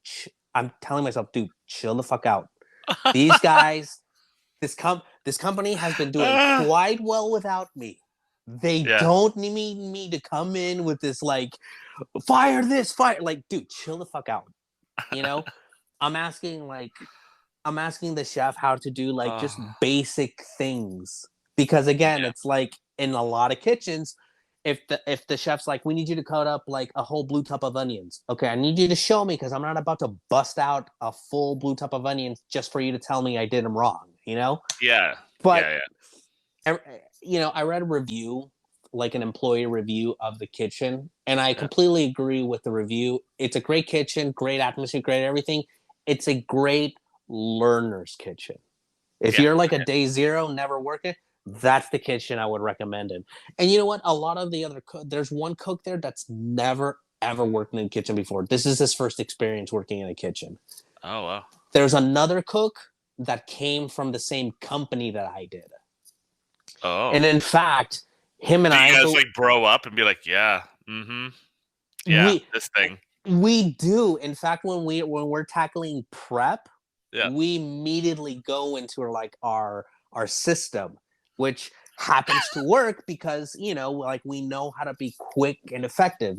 I'm telling myself, dude, chill the fuck out. These guys, this company has been doing Ah, quite well without me. They yeah. don't need me to come in with this like fire this fire, like, dude, chill the fuck out. You know, I'm asking like I'm asking the chef how to do like just Oh, basic things, because again, yeah. it's like in a lot of kitchens, if the chef's like, we need you to cut up like a whole blue top of onions. Okay, I need you to show me because I'm not about to bust out a full blue top of onions just for you to tell me I did them wrong. Yeah. But Yeah. Yeah. I read a review, like an employee review of the kitchen, and I Yeah. completely agree with the review. It's a great kitchen, great atmosphere, great everything. It's a great learner's kitchen. If Yeah. you're like a day zero, never working, that's the kitchen I would recommend it. And you know what? A lot of the other there's one cook there that's never ever worked in a kitchen before. This is his first experience working in a kitchen. Oh wow. There's another cook that came from the same company that I did. Oh. And in fact, him and Do you I, guys like bro up and be like, yeah, mm-hmm, yeah, we this thing, we do. In fact, when we're tackling prep, yeah, we immediately go into our system, which happens to work because like we know how to be quick and effective.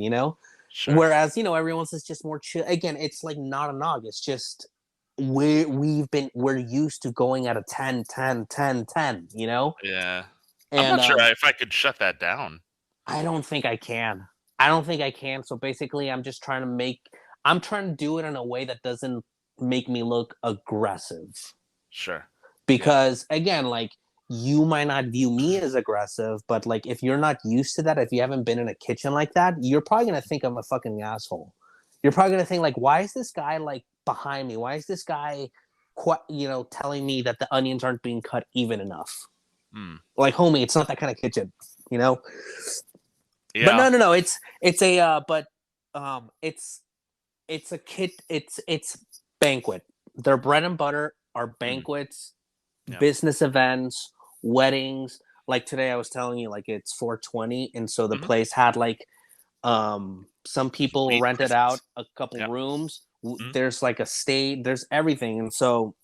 sure, Whereas everyone else is just more chill. Again, it's like not a nog. It's just we're used to going at a 10, 10, 10, 10. yeah. I'm And not sure if I could shut that down. I don't think I can. I don't think I can. So basically, I'm just trying to make. I'm trying to do it in a way that doesn't make me look aggressive. Sure. Yeah. Because again, like you might not view me as aggressive, but like if you're not used to that, if you haven't been in a kitchen like that, you're probably gonna think I'm a fucking asshole. You're probably gonna think like, why is this guy like behind me? Why is this guy, telling me that the onions aren't being cut even enough? Mm. Like, homie, it's not that kind of kitchen, you know. But Yeah. no. It's a it's a kit. It's banquet. Their bread and butter are banquets, Yeah. business events, weddings. Like today, I was telling you, like it's 420, and so the Mhm. place had like some people Sweet rented out Christmas. a couple Yeah. rooms. Mhm. There's like a stage. There's everything, and so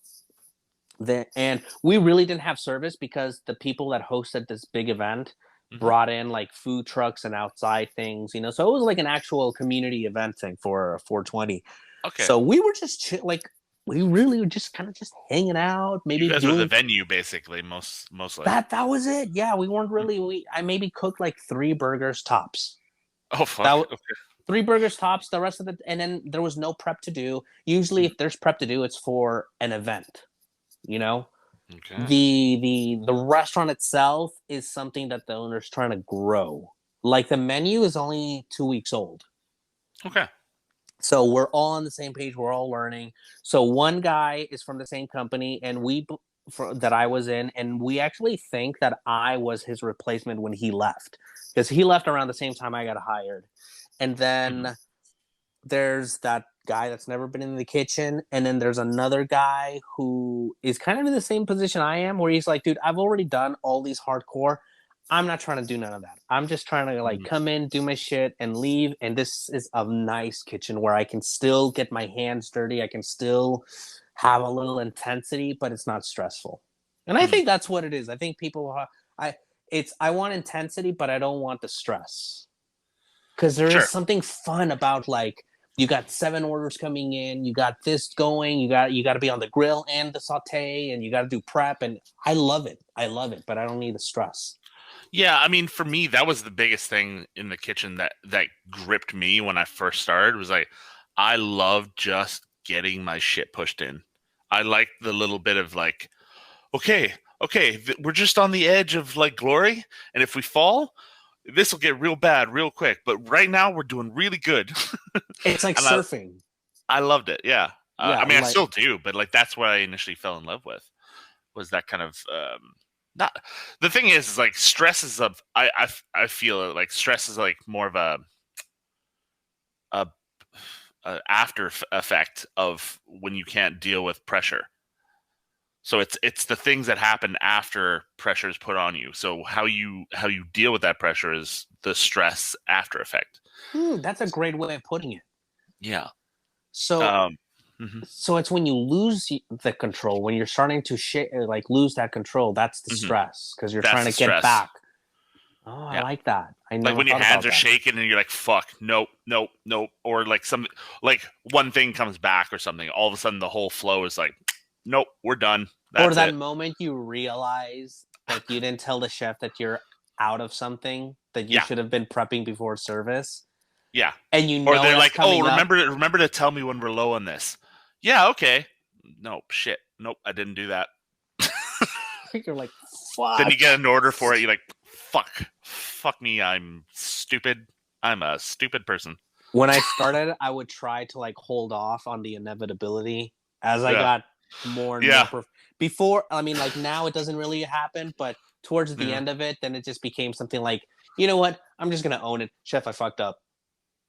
and we really didn't have service because the people that hosted this big event Mhm. brought in like food trucks and outside things, so it was like an actual community event thing for 420. Okay. So we were just like we really were just kind of just hanging out, You maybe guys were the doing venue, basically, mostly. that was it. Yeah, we weren't Mm. really we I maybe cooked like 3 burgers tops. Oh That fuck. was Okay. 3 burgers tops. The rest of it, and then there was no prep to do. Usually Mhm. if there's prep to do, it's for an event, you know Okay. the restaurant itself is something that the owner's trying to grow. Like the menu is only 2 weeks old. Okay. So we're all on the same page. We're all learning. So one guy is from the same company, and that I was in, and we actually think that I was his replacement when he left, because he left around the same time I got hired. And Mhm. then there's that guy that's never been in the kitchen, and then there's another guy who is kind of in the same position I am, where he's like, dude, I've already done all these hardcore. I'm not trying to do none of that. I'm just trying to like Mhm. come in, do my shit, and leave. And this is a nice kitchen where I can still get my hands dirty. I can still have a little intensity, but it's not stressful. And I Mhm. think that's what it is. I think I I want intensity, but I don't want the stress, because there is Sure. something fun about like you got 7 orders coming in, you got this going, you got to be on the grill and the saute, and you got to do prep, and I love it, but I don't need the stress. Yeah, I mean, for me, that was the biggest thing in the kitchen that gripped me when I first started was like, I love just getting my shit pushed in. I like the little bit of like, okay, okay, we're just on the edge of like glory, and if we fall, this will get real bad real quick. But right now, we're doing really good, It's like and surfing. I loved it. Yeah, I Yeah, mean, I like still do, but like that's what I initially fell in love with was that kind of not the thing is like stress is of I feel like stress is like more of a, a after effect of when you can't deal with pressure. So it's the things that happen after pressure is put on you. So how you deal with that pressure is the stress after effect. that's a great way of putting it. Yeah. So Um. Mhm, so it's when you lose the control, when you're starting to like lose that control, that's the mhm. stress, because you're That's trying the to get stress. back. Oh, I Yeah. like that. I Like never when your thought hands about are that. shaking and you're like, "Fuck, nope, nope, nope," or like like one thing comes back or something. All of a sudden, the whole flow is like, "Nope, we're done. Or That's that it." moment you realize that you didn't tell the chef that you're out of something that you Yeah, should have been prepping before service, yeah. and Or they're that's like, "Oh, coming up. remember to tell me when we're low on this." Yeah, okay. Nope, shit. Nope, I didn't do that. You're like, Then you fuck. get an order for it. You're like, fuck me. I'm stupid. I'm a stupid person. When I started, I would try to like hold off on the inevitability. As I Yeah, got more and more yeah, before, I mean, like now it doesn't really happen, but towards the yeah, end of it, then it just became something like, you know what? I'm just gonna own it, chef. I fucked up.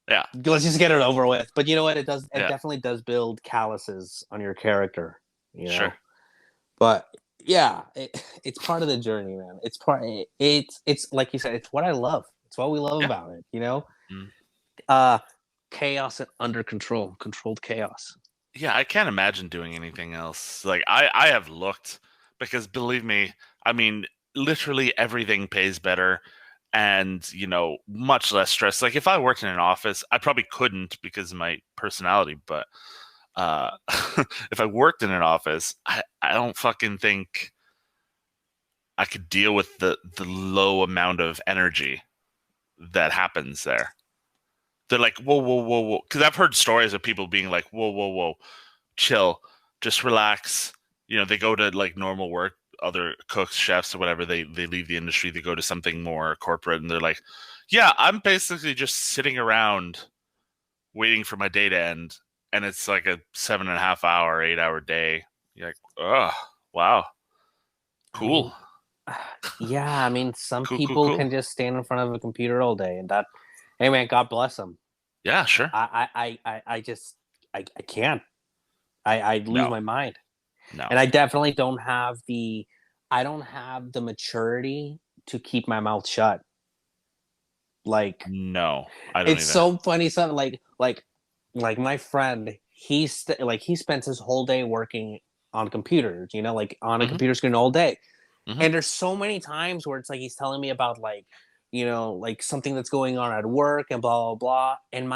yeah, Let's just get it over with. But you know what? It yeah. definitely does build calluses on your character. You Sure. know. But yeah, it's part of the journey, man. It's like you said, it's what I love. It's what we love Yeah. about it. You know. Mm. Uh, chaos under control, controlled chaos. Yeah, I can't imagine doing anything else. Like I have looked because believe me, I mean literally everything pays better and much less stress. Like if I worked in an office, I probably couldn't because of my personality, but uh if I worked in an office, I don't fucking think I could deal with the low amount of energy that happens there. they're like, whoa, whoa, whoa, whoa. Because I've heard stories of people being like, whoa, whoa, whoa, chill, just relax. They go to like normal work, other cooks, chefs, or whatever. They leave the industry, they go to something more corporate, and they're like, yeah, I'm basically just sitting around waiting for my day to end, and it's like a 7.5 hour, 8 hour day. You're like, oh, wow, I mean, cool, yeah, I mean, some cool, cool, people cool. can just stand in front of a computer all day, and that, hey man, God bless them. Yeah, sure. I just, I can't. I lose No, my mind, no, and I definitely don't have I don't have the maturity to keep my mouth shut. Like, no. I don't it's either. so funny. Something like my friend, he spends his whole day working on computers. Like on a Hmm. computer screen all day. Hmm. And there's so many times where it's like he's telling me about like, like something that's going on at work and blah blah blah. And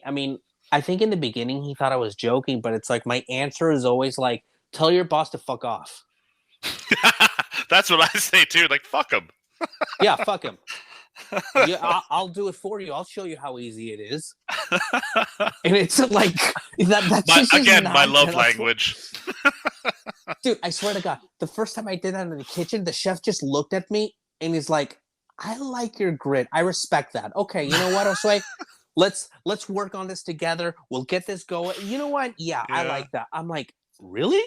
I mean, I think in the beginning he thought I was joking, but it's like my answer is always like, tell your boss to fuck off. That's what I say too. Like, fuck them. Yeah, fuck him. Yeah, I'll do it for you. I'll show you how easy it is. And it's like that's my just again, my not love gonna language. dude, I swear to God, the first time I did that in the kitchen, the chef just looked at me and he's like, "I like your grit. I respect that. Okay, you know what, Josue? Let's work on this together. We'll get this going. You know what? Yeah, I Yeah. like that." I'm like, "Really?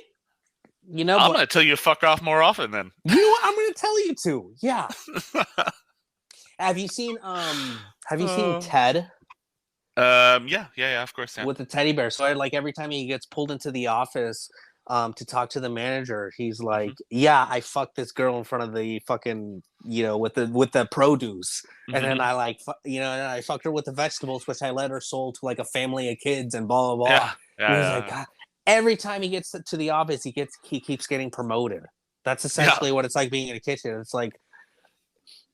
I'm But gonna tell you to fuck off more often then. you know what? I'm gonna tell you to. Yeah. Have you seen Uh, Ted yeah, yeah, yeah, of course, yeah. with the teddy bear? So like every time he gets pulled into the office to talk to the manager, he's Hmm. like, "Yeah, I fucked this girl in front of the fucking with the produce, and then Hmm. I like and I fucked her with the vegetables, which I let her sold to like a family of kids and blah blah blah." Yeah, And he's like, yeah, God. Every time he gets to the office, he keeps getting promoted. That's yeah, essentially what it's like being in a kitchen. It's like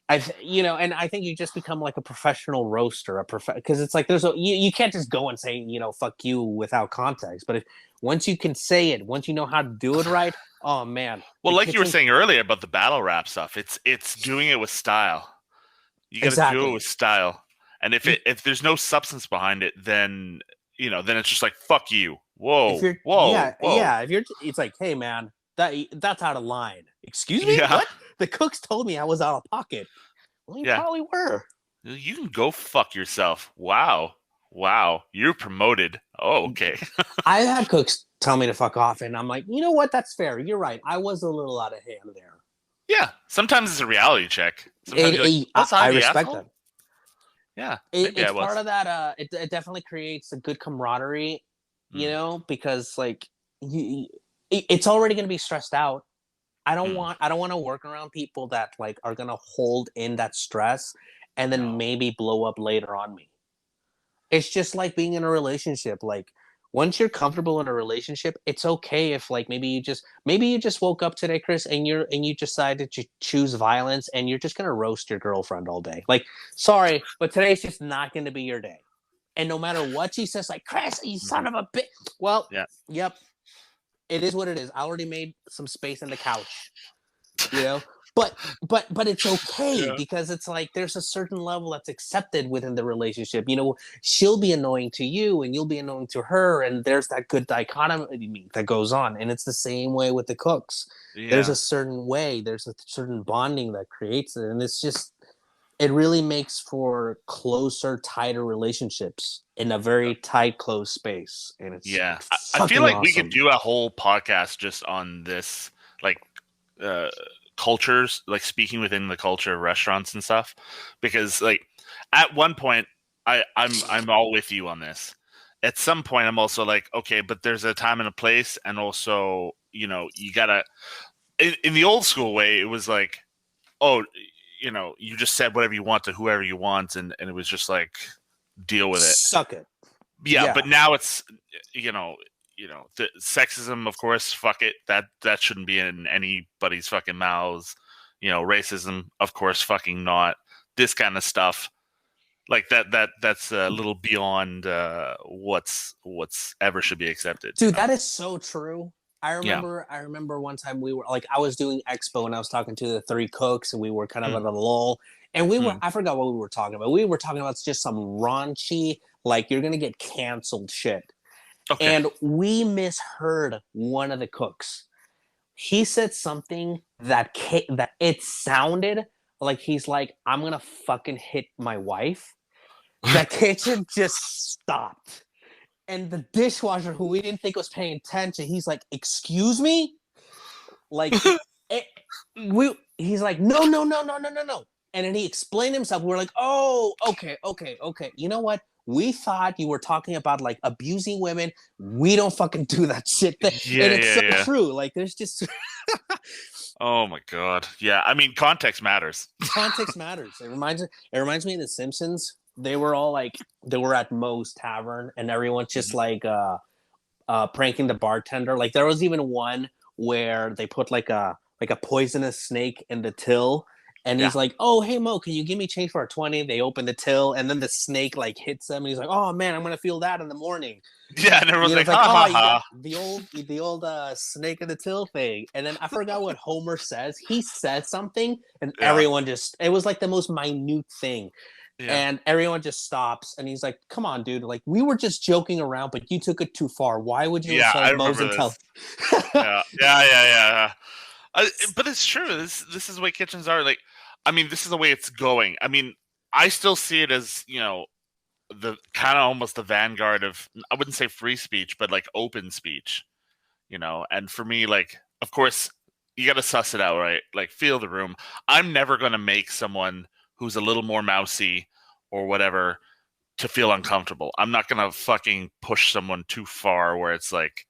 and I think you just become like a professional roaster, because it's like you can't just go and say fuck you without context. But if once you can say it, once you know how to do it right, oh man, Well, the like you were kitchen saying earlier about the battle rap stuff, it's doing it with style. You got to do it exactly. with style, and You if there's no substance behind it, then then it's just like fuck you. if Whoa, you're whoa, whoa. if you're it's like, hey man, that's out of line. Excuse me, Yeah, what? The cooks told me I was out of pocket. Well, you yeah. probably were. You can go fuck yourself. Wow, wow. You're promoted. Oh, okay. I've had cooks tell me to fuck off, and I'm like, you know what? That's fair. You're right. I was a little out of hand there. Yeah. Sometimes it's a reality check. Sometimes you're like, was I I the respect that. asshole? Yeah, maybe I It's part was. of that. It definitely creates a good camaraderie, Mm, because like it's already going to be stressed out. mm, I don't want to work around people that like are going to hold in that stress and then no. maybe blow up later on me. It's just like being in a relationship. Like once you're comfortable in a relationship, it's okay if like maybe you just woke up today, Chris, and you decided to choose violence and you're just gonna roast your girlfriend all day. Like, sorry, but today's just not gonna be your day. And no matter what she says, like, Chris, you son Hmm. of a bitch. Well, Yeah. yep, it is what it is. I already made some space in the couch, you know but it's okay, Yeah. because it's like there's a certain level that's accepted within the relationship. She'll be annoying to you and you'll be annoying to her, and there's that good dichotomy that goes on, and it's the same way with the cooks. There's a Yeah. certain way, there's a certain bonding that creates it, and it really makes for closer, tighter relationships in a very tight closed space, and it's Yeah. I feel fucking like we could awesome. do a whole podcast just on this, like, uh, cultures, like speaking within the culture of restaurants and stuff, because like at one point, I'm all with you on this. At some point, I'm also like, okay, but there's a time and a place, and also, you gotta. In the old school way, it was like, oh, you just said whatever you want to whoever you want, and it was just like deal with it. Suck it. Yeah, Yeah. but now it's the sexism, of course, fuck it, that shouldn't be in anybody's fucking mouths. Racism, of course, fucking not. This kind of stuff, like that's a little beyond what's ever should be accepted. Dude, that is so true. Yeah. I remember one time we were like, I was doing expo and I was talking to the three cooks and we were kind of Mm, at a lull, and mm, I forgot what we were talking about. We were talking about just some raunchy, like you're gonna get canceled shit. Okay. And we misheard one of the cooks. He said something that it sounded like he's like, I'm gonna fucking hit my wife. The kitchen just stopped. And the dishwasher, who we didn't think was paying attention, he's like, "Excuse me?" Like, it, he's like, "No, no, no, no, no, no, no." And then he explained himself. We're like, "Oh, okay, okay, okay. You know what? We thought you were talking about like abusing women. We don't fucking do that shit." Yeah, And it's yeah, so yeah. true. Like, there's just Oh my god. Yeah, I mean, context matters. context matters. It reminds me of The Simpsons. They were all like they were at Moe's Tavern, and everyone's just Mhm. like pranking the bartender. Like there was even one where they put like a poisonous snake in the till, and Yeah. he's like, "Oh, hey Mo, can you give me change for a 20?" They open the till, and then the snake like hits him, and he's like, "Oh man, I'm gonna feel that in the morning." Yeah, and everyone's like, It's like, ha "Oh, ha you got ha. the old snake in the till thing." And then I forgot what Homer says. He says something, and Yeah. everyone just it was like the most minute thing, Yeah. and everyone just stops, and he's like, "Come on, dude, like we were just joking around, but you took it too far. Why would you Yeah, I insult Moe's remember this. intelligence?" Yeah. Yeah, yeah, yeah. But it's true. This is the way kitchens are. Like, I mean, this is the way it's going. I mean, I still see it as, the kind of almost the vanguard of, I wouldn't say free speech, but like open speech, And for me, like, of course, you got to suss it out, right? Like, feel the room. I'm never going to make someone who's a little more mousy or whatever to feel uncomfortable. I'm not going to fucking push someone too far where it's like,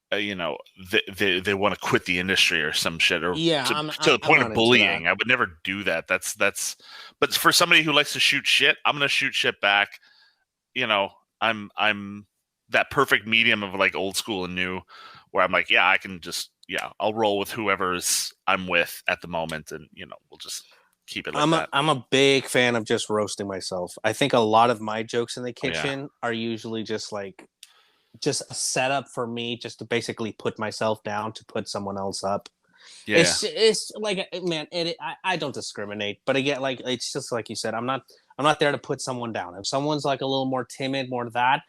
they want to quit the industry or some shit, or Yeah, to the I'm point of not into that. bullying. I would never do that. But for somebody who likes to shoot shit, I'm gonna shoot shit back. You know, I'm that perfect medium of like old school and new, where I'm like, yeah, I can just, yeah, I'll roll with whoever's I'm with at the moment, and we'll just keep it like that. I'm a big fan of just roasting myself. I think a lot of my jokes in the Oh, yeah, kitchen are usually just a setup for me just to basically put myself down to put someone else up. yeah, yeah, It's like man, I don't discriminate, but again, like it's just like you said, I'm not there to put someone down. If someone's like a little more timid, more that,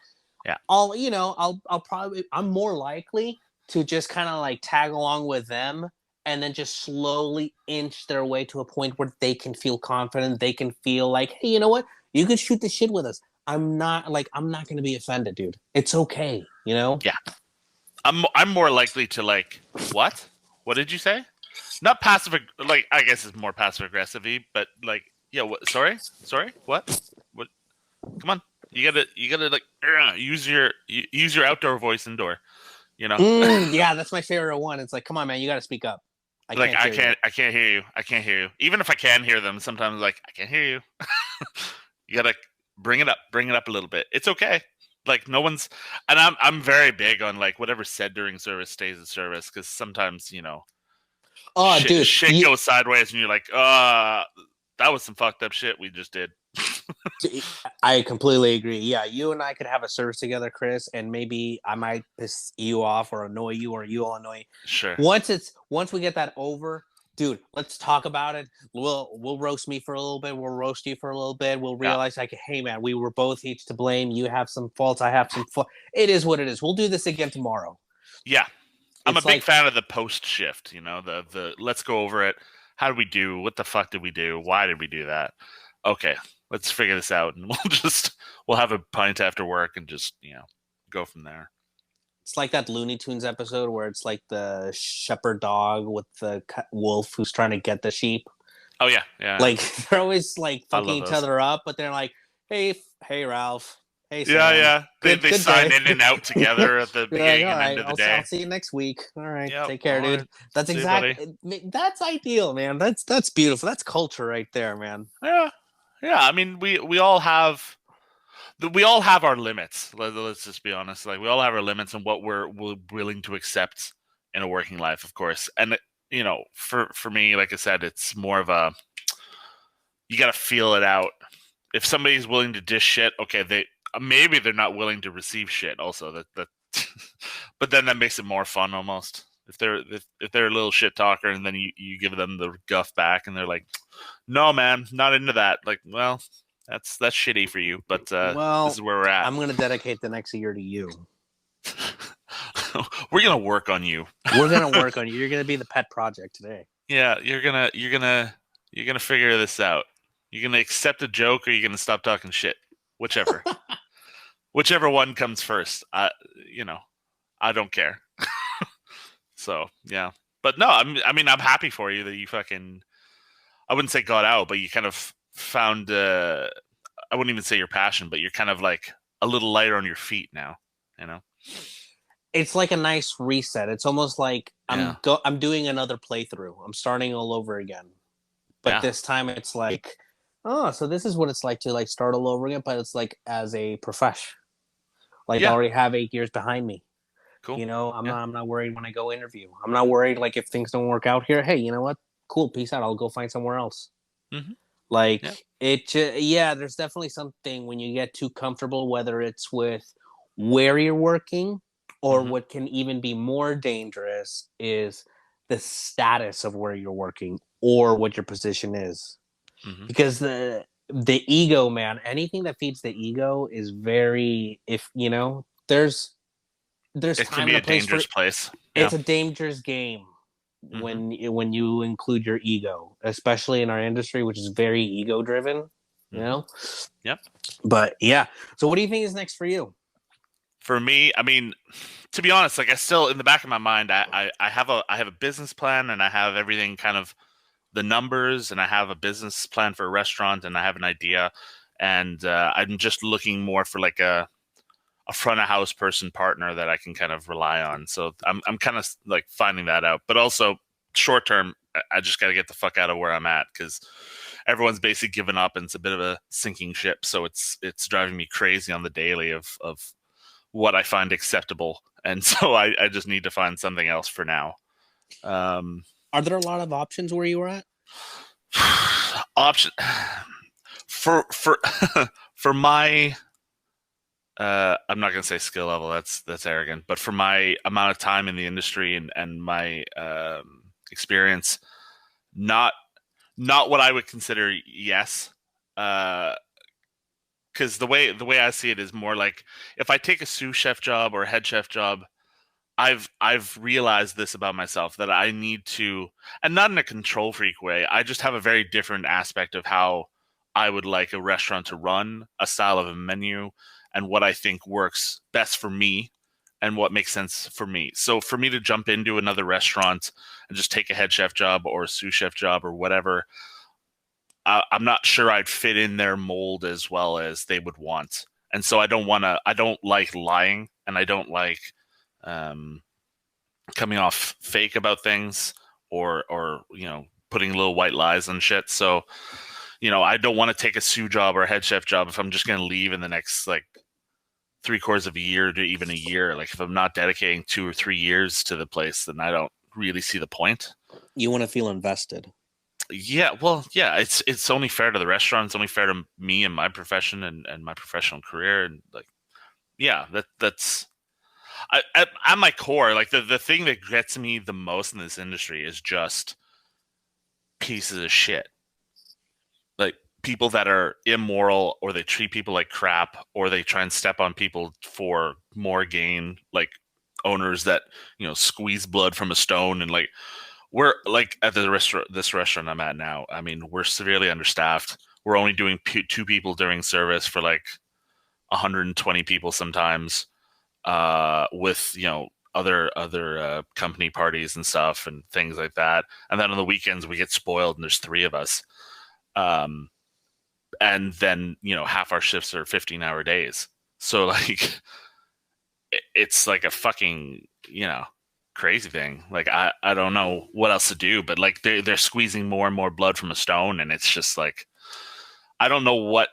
yeah, I'll probably I'm more likely to just kind of like tag along with them and then just slowly inch their way to a point where they can feel confident, they can feel like, hey, you know what? You can shoot the shit with us. I'm not going to be offended, dude. It's okay, you know? yeah. I'm more likely to like, what? What did you say? Not passive, like, I guess it's more passive aggressive, but like, yeah, what, sorry, what, come on, you gotta like, use your outdoor voice indoor, you know. Yeah, that's my favorite one. It's like, come on, man, you got to speak up. I Like, can't hear you. I can't hear you, I can't hear you, even if I can hear them sometimes, like, I can't hear you. You gotta bring it up a little bit. It's okay. Like, no one's, and I'm very big on like whatever's said during service stays in service, because sometimes, Oh, shit dude, shit goes sideways and you're like, that was some fucked up shit we just did. I completely agree. Yeah, you and I could have a service together, Chris, and maybe I might piss you off or annoy you, or you'll annoy. Sure. Once we get that over, dude, let's talk about it. We'll roast me for a little bit. We'll roast you for a little bit. We'll Yeah. realize like, hey man, we were both each to blame. You have some faults. I have some faults. It is what it is. We'll do this again tomorrow. Yeah. I'm a It's big like, fan of the post shift, the let's go over it. How did we do? What the fuck did we do? Why did we do that? Okay, let's figure this out, and we'll have a pint after work and just, go from there. it's like that Looney Tunes episode where it's like the shepherd dog with the wolf who's trying to get the sheep. Oh yeah, yeah. Like they're always like I fucking love each those. other up, but they're like, hey Ralph, hey Yeah, Sam, yeah. They good sign day. in and out together at the You're like, beginning all and right, end of the I'll day. see you next week. All right, Yep. take care, All dude. right. That's See you, buddy. that's ideal, man. That's beautiful. That's culture right there, man. Yeah, yeah. I mean, we all have our limits. Let's just be honest. Like, we all have our limits and what we're willing to accept in a working life, of course. And for me, like I said, it's more of a, you got to feel it out. If somebody's willing to dish shit, okay, maybe they're not willing to receive shit. Also, that but then that makes it more fun almost. If they're a little shit talker, and then you give them the guff back, and they're like, no, man, not into that. Like, well, That's shitty for you, but this is Well, where we're at. I'm gonna dedicate the next year to you. We're gonna work on you. We're gonna work on you. You're gonna be the pet project today. Yeah, you're gonna figure this out. You're gonna accept a joke, or you're gonna stop talking shit. Whichever, whichever one comes first. You know, I don't care. So yeah, but no, I mean, I'm happy for you that you fucking. I wouldn't say got out, but you kind of found. I wouldn't even say your passion, but you're kind of like a little lighter on your feet now. You know. It's like a nice reset. It's almost like Yeah. I'm doing another playthrough. I'm starting all over again. But Yeah. this time it's like, oh, so this is what it's like to like start all over again, but it's like as a profession. Like I Yeah. already have 8 years behind me. Cool. You know, Yeah. I'm not worried when I go interview. I'm not worried like if things don't work out here. Hey, you know what? Cool, peace out. I'll go find somewhere else. Hmm. Yeah. Like yeah, there's definitely something when you get too comfortable, whether it's with where you're working or Hmm. what can even be more dangerous is the status of where you're working or what your position is. Hmm. Because the ego, man, anything that feeds the ego is very if you know, there's It can time be and a a place for dangerous place. Yeah. it's a dangerous game Hmm. when you include your ego, especially in our industry, which is very ego driven. You Hmm. know, Yep. but yeah. So, what do you think is next for you? For me, I mean, to be honest, like I still in the back of my mind, I have a business plan, and I have everything kind of the numbers, and I have a business plan for a restaurant, and I have an idea, and I'm just looking more for like a front of house person partner that I can kind of rely on. So I'm kind of like finding that out, but also short term, I just got to get the fuck out of where I'm at because everyone's basically given up, and it's a bit of a sinking ship. So it's driving me crazy on the daily of what I find acceptable, and so I just need to find something else for now. Um, Are there a lot of options where you are at? option for for my I'm not gonna say skill level. That's arrogant. But for my amount of time in the industry and my experience, not not what I would consider yes. Because the way I see it is more like if I take a sous chef job or a head chef job, I've realized this about myself that I need to, and not in a control freak way. I just have a very different aspect of how I would like a restaurant to run, a style of a menu, and what I think works best for me and what makes sense for me. So for me to jump into another restaurant and just take a head chef job or a sous chef job or whatever, I'm not sure I'd fit in their mold as well as they would want. And so I don't want to. I don't like lying, and I don't like um, coming off fake about things or putting little white lies and shit. So I don't want to take a sous job or a head chef job if I'm just going to leave in the next like 3/4 of a year to even a year. Like if I'm not dedicating 2 or 3 years to the place, then I don't really see the point. You want to feel invested. Yeah, well, yeah, it's only fair to the restaurant. It's only fair to me and my profession and my professional career. And like, yeah, that's at my core, like the thing that gets me the most in this industry is just pieces of shit. Like people that are immoral, or they treat people like crap, or they try and step on people for more gain, like owners that, squeeze blood from a stone. And like we're like at this restaurant I'm at now, I mean, we're severely understaffed. We're only doing two people during service for like 120 people sometimes, with other company parties and stuff and things like that. And then on the weekends we get spoiled, and there's three of us. Um, and then half our shifts are 15-hour days. So like it's like a fucking crazy thing. Like I don't know what else to do, but like they're squeezing more and more blood from a stone, and it's just like I don't know what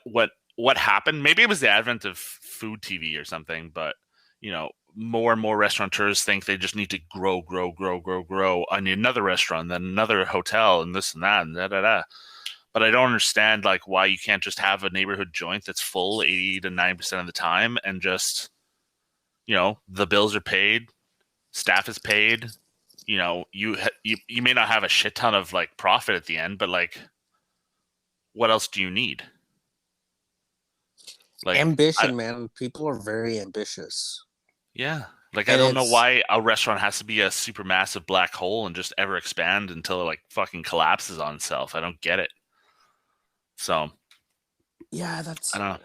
happened. Maybe it was the advent of food TV or something, but more and more restaurateurs think they just need to grow, grow, grow, grow, grow. I need another restaurant, then another hotel, and this and that, and da da da. But I don't understand like why you can't just have a neighborhood joint that's full 80 to 90% of the time, and just the bills are paid, staff is paid. You may not have a shit ton of like profit at the end, but like what else do you need? Like, I Ambition, man. People are very ambitious. yeah, like I And don't know it's why a restaurant has to be a super massive black hole and just ever expand until it like fucking collapses on itself. I don't get it. So yeah, I don't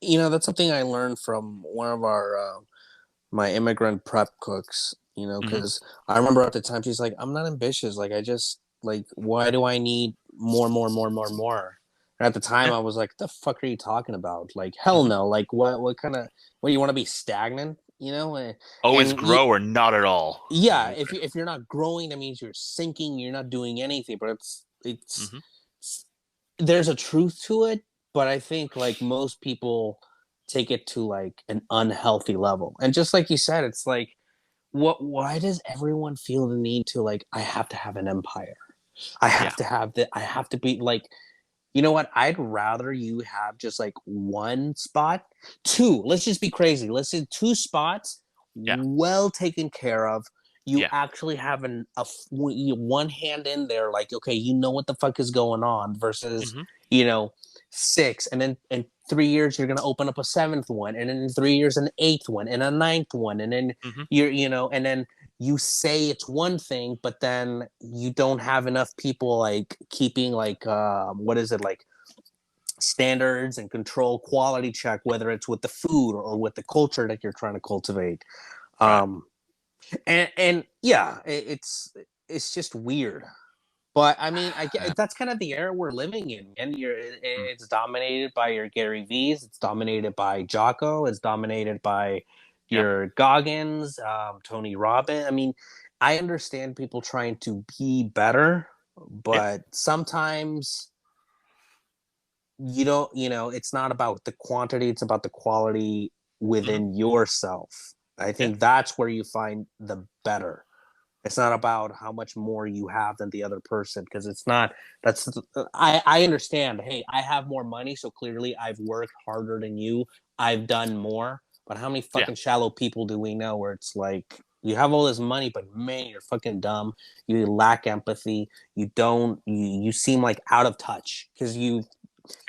know. that's something I learned from one of our my immigrant prep cooks, Hmm. because I remember at the time she's like, I'm not ambitious. Like, I just, like, why do I need more, more, more, more, more? And at the time, Yeah. I was like, the fuck are you talking about? Like, hell Hmm. no. Like, what kind of, what, you want to be stagnant, Always And you, grow or not at all. yeah, if you're not growing, that means you're sinking, you're not doing anything. But Hmm. it's there's a truth to it, but I think like most people take it to like an unhealthy level. And just like you said, it's like, why does everyone feel the need to, like, I have to have an empire? I Yeah. have to have that. I have to be like, you know what? I'd rather you have just like one spot, two. Let's just be crazy. Let's say two spots, Yeah. well taken care of. You Yeah. actually have one hand in there, like, okay, you know what the fuck is going on, versus, Hmm. you know, six, and then in 3 years you're gonna open up a seventh one, and then in 3 years an eighth one, and a ninth one, and then Hmm. and then you say it's one thing, but then you don't have enough people like keeping like what is it, like, standards and control, quality check, whether it's with the food or with the culture that you're trying to cultivate. Right. um and yeah, it's just weird. But I mean, I Yeah. get that's kind of the era we're living in, and Mm. it's dominated by your Gary V's, it's dominated by Jocko, it's dominated by Yeah. your Goggins, Tony Robbins. I mean, I understand people trying to be better, Yeah. but sometimes you don't, it's not about the quantity, it's about the quality Hmm. within yourself. I Yeah. think that's where you find the better. It's not about how much more you have than the other person, because it's not. That's I understand. Hey, I have more money, so clearly I've worked harder than you. I've done more. But how many Yeah. fucking shallow people do we know where it's like, you have all this money, but man, you're fucking dumb. You lack empathy. You don't. You seem like out of touch because Yeah.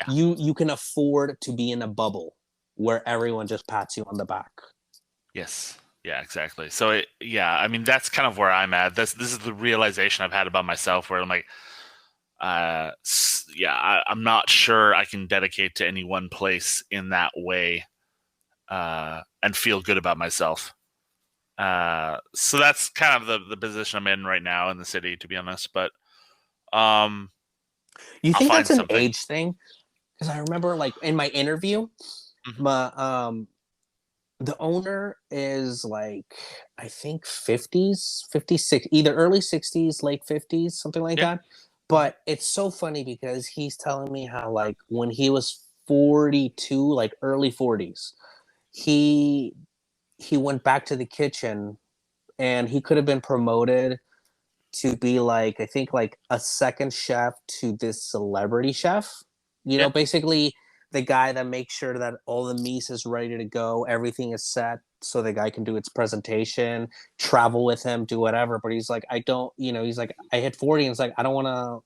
you can afford to be in a bubble where everyone just pats you on the back. Yes. Yeah, exactly. So yeah, I mean that's kind of where I'm at. This is the realization I've had about myself where I'm like yeah, I'm not sure I can dedicate to any one place in that way and feel good about myself. So that's kind of the position I'm in right now in the city, to be honest. But um, You I'll think find that's an something. age thing? Because I remember, like, in my interview, Hmm. my the owner is like, I think 50s, 56, either early 60s, late 50s, something like Yeah. that. Hmm. But it's so funny because he's telling me how, like, when he was 42, like early 40s, he he went back to the kitchen, and he could have been promoted to be, like, I think, like a second chef to this celebrity chef. Yeah. Basically the guy that makes sure that all the meat is ready to go, everything is set so the guy can do its presentation, travel with him, do whatever. But he's like, I don't, he's like, I hit 40, and it's like, I don't want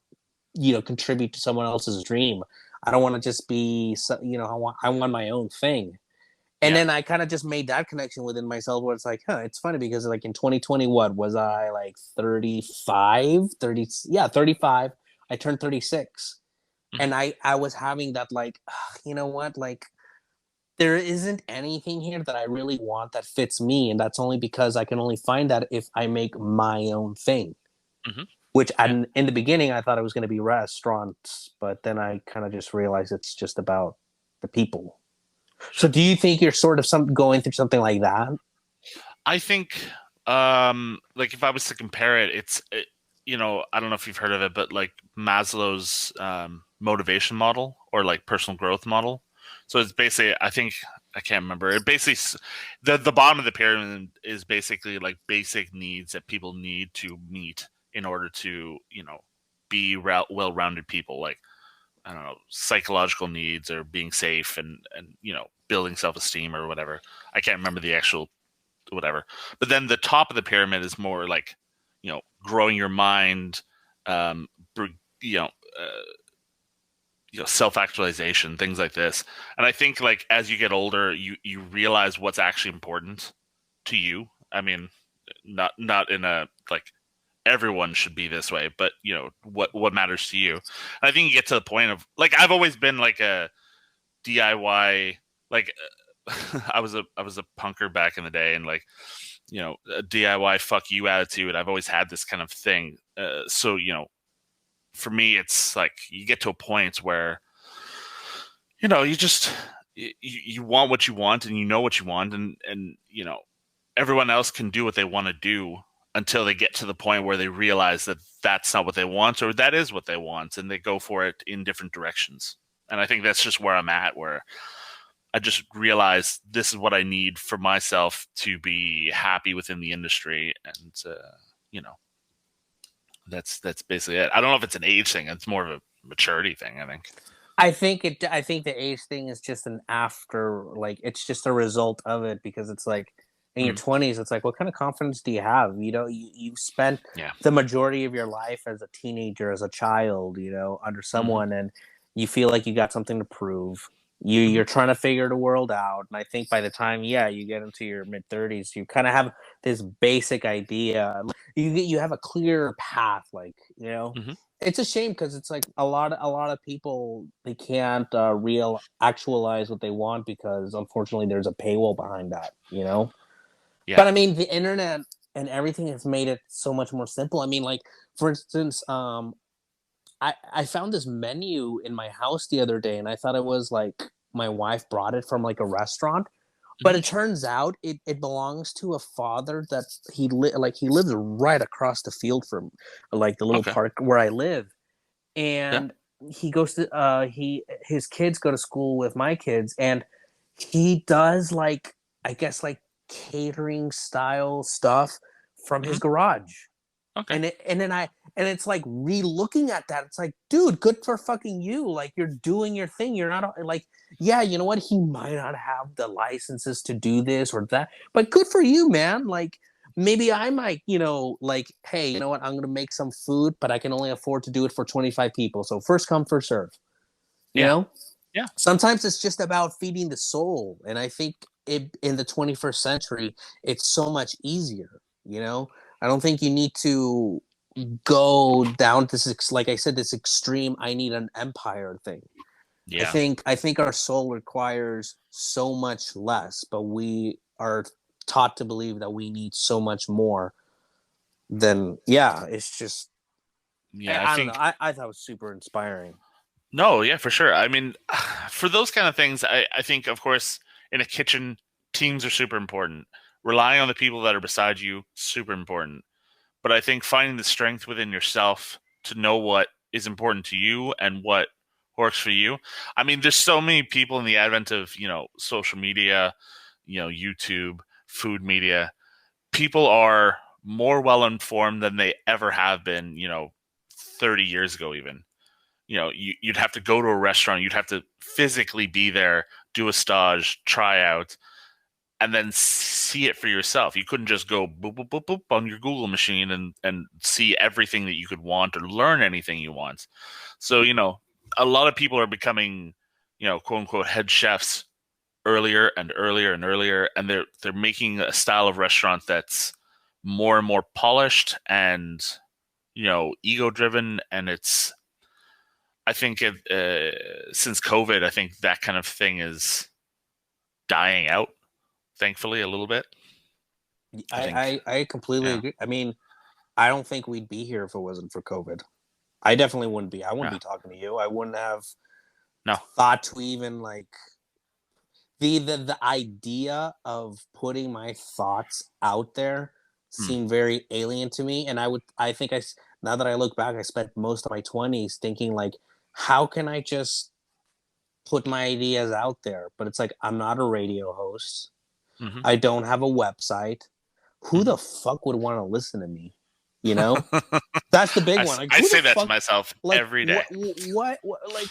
to, contribute to someone else's dream. I don't want to just be, I want my own thing. And Yeah. then I kind of just made that connection within myself where it's like, it's funny because, like, in 2020, what was I, like, 35, 30? Yeah, 35. I turned 36. Hmm. And I was having that, like, you know what? Like, there isn't anything here that I really want that fits me. And that's only because I can only find that if I make my own thing, Hmm. which Yeah. in the beginning, I thought it was going to be restaurants. But then I kind of just realized it's just about the people. So Sure. do you think you're sort of going through something like that? I think, like if I was to compare it, I don't know if you've heard of it, but like Maslow's motivation model or like personal growth model. So it's basically, I think, I can't remember. It basically, the bottom of the pyramid is basically like basic needs that people need to meet in order to, be well-rounded people. Like, I don't know, psychological needs or being safe and building self-esteem or whatever. I can't remember the actual whatever. But then the top of the pyramid is more like, growing your mind, um, you know, uh, self-actualization, things like this. And I think like as you get older, you realize what's actually important to you. I mean, not in a like everyone should be this way, but what matters to you. And I think you get to the point of like I've always been like a DIY, like I was a punker back in the day, and like a DIY fuck you attitude. I've always had this kind of thing. So for me, it's like you get to a point where you just you want what you want, and you know what you want, and everyone else can do what they want to do until they get to the point where they realize that that's not what they want, or that is what they want, and they go for it in different directions. And I think that's just where I'm at, where I just realized this is what I need for myself to be happy within the industry, and you know, that's basically it. I don't know if it's an age thing; it's more of a maturity thing. I think. I think the age thing is just an after, like it's just a result of it, because it's like in your Mhm. 20s, it's like, what kind of confidence do you have? You've spent Yeah. the majority of your life as a teenager, as a child, under Hmm. someone, and you feel like you got something to prove. Hmm. You're trying to figure the world out, and I think by the time, yeah, you get into your mid 30s, you kind of have this basic idea. You have a clear path, like Hmm. it's a shame, because it's like a lot of people, they can't real actualize what they want, because unfortunately there's a paywall behind that. Yeah. But I mean, the internet and everything has made it so much more simple. I mean, like, for instance, I found this menu in my house the other day, and I thought it was like my wife brought it from like a restaurant, but Hmm. it turns out it belongs to a father that he lives right across the field from like the little Okay. park where I live. Yeah. And he goes to his kids go to school with my kids, and he does, like, I guess, like, catering style stuff from his Hmm. garage. Okay. And it's like, re-looking at that, it's like, dude, good for fucking you. Like, you're doing your thing. You're not like, yeah, you know what, he might not have the licenses to do this or that, but good for you, man. Like, maybe I might, like, hey, you know what, I'm gonna make some food, but I can only afford to do it for 25 people, so first come, first serve. you Yeah. know Yeah. Sometimes it's just about feeding the soul, and I think in the 21st century, it's so much easier. I don't think you need to go down this, like I said, this extreme I need an empire thing. I Yeah. think I think our soul requires so much less, but we are taught to believe that we need so much more. Than Yeah, it's just, Yeah. I I don't know. think I thought it was super inspiring. no. Yeah, for sure. I mean, for those kind of things, I think of course in a kitchen, teams are super important. Relying on the people that are beside you, super important. But I think finding the strength within yourself to know what is important to you and what works for you. I mean, there's so many people in the advent of, social media, YouTube, food media. People are more well informed than they ever have been, 30 years ago, even. You'd have to go to a restaurant, you'd have to physically be there, do a stage, try out, and then see it for yourself. You couldn't just go boop boop boop boop on your Google machine and see everything that you could want or learn anything you want. So, a lot of people are becoming, quote unquote head chefs earlier and earlier and earlier, and they're making a style of restaurant that's more and more polished and ego driven, and it's I think since COVID, I think that kind of thing is dying out, thankfully, a little bit. I think, I completely yeah, agree. I mean, I don't think we'd be here if it wasn't for COVID. I definitely wouldn't be. I wouldn't yeah, be talking to you. I wouldn't have no, thought to even, like, the idea of putting my thoughts out there hmm, seemed very alien to me. And I think now that I look back, I spent most of my 20s thinking, like, how can I just put my ideas out there? But it's like, I'm not a radio host. hmm, I don't have a website. Who hmm. the fuck would want to listen to me? You know? That's the big one. Like, I who the say that to fuck? myself Like, every day. like,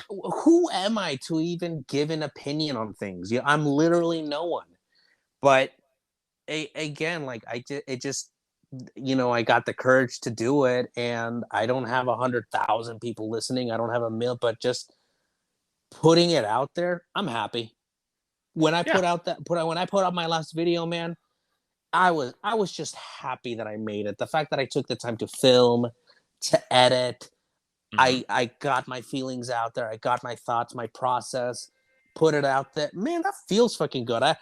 who am I to even give an opinion on things? I'm literally no one. But again, like, it just, I got the courage to do it, and I don't have 100,000 people listening. I don't have a million, but just putting it out there, I'm happy. When I Yeah. put out when I put out my last video, man, I was just happy that I made it. The fact that I took the time to film, to edit, Hmm. I got my feelings out there. I got my thoughts, my process, put it out there. Man, that feels fucking good. I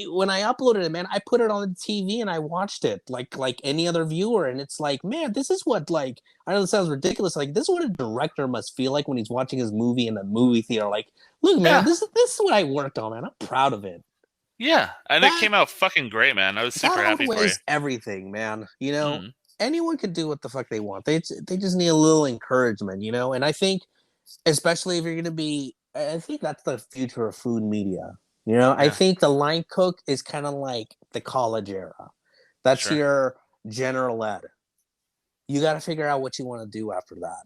when I uploaded it, man, I put it on the TV and I watched it like any other viewer, and it's like, man, this is what like I know this sounds ridiculous. Like this is what a director must feel like when he's watching his movie in a movie theater. Like, look, man, Yeah. this is what I worked on, man. I'm proud of it. Yeah. And it That came out fucking great, man. I was that super happy for you. outweighs everything, man. You know, Mm. anyone can do what the fuck they want. They just need a little encouragement, you know. And I think, especially if you're gonna be, I think that's the future of food media. You know, I Yeah. think the line cook is kind of like the college era. That's Sure. your general ed. You got to figure out what you want to do after that.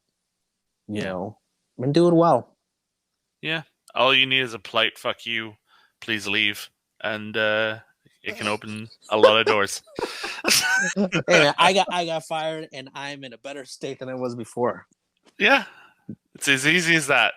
You Yeah. know, and do it well. Yeah. All you need is a polite "fuck you, please leave," and it can open a lot of doors. Hey man, I got fired, and I'm in a better state than I was before. Yeah. It's as easy as that.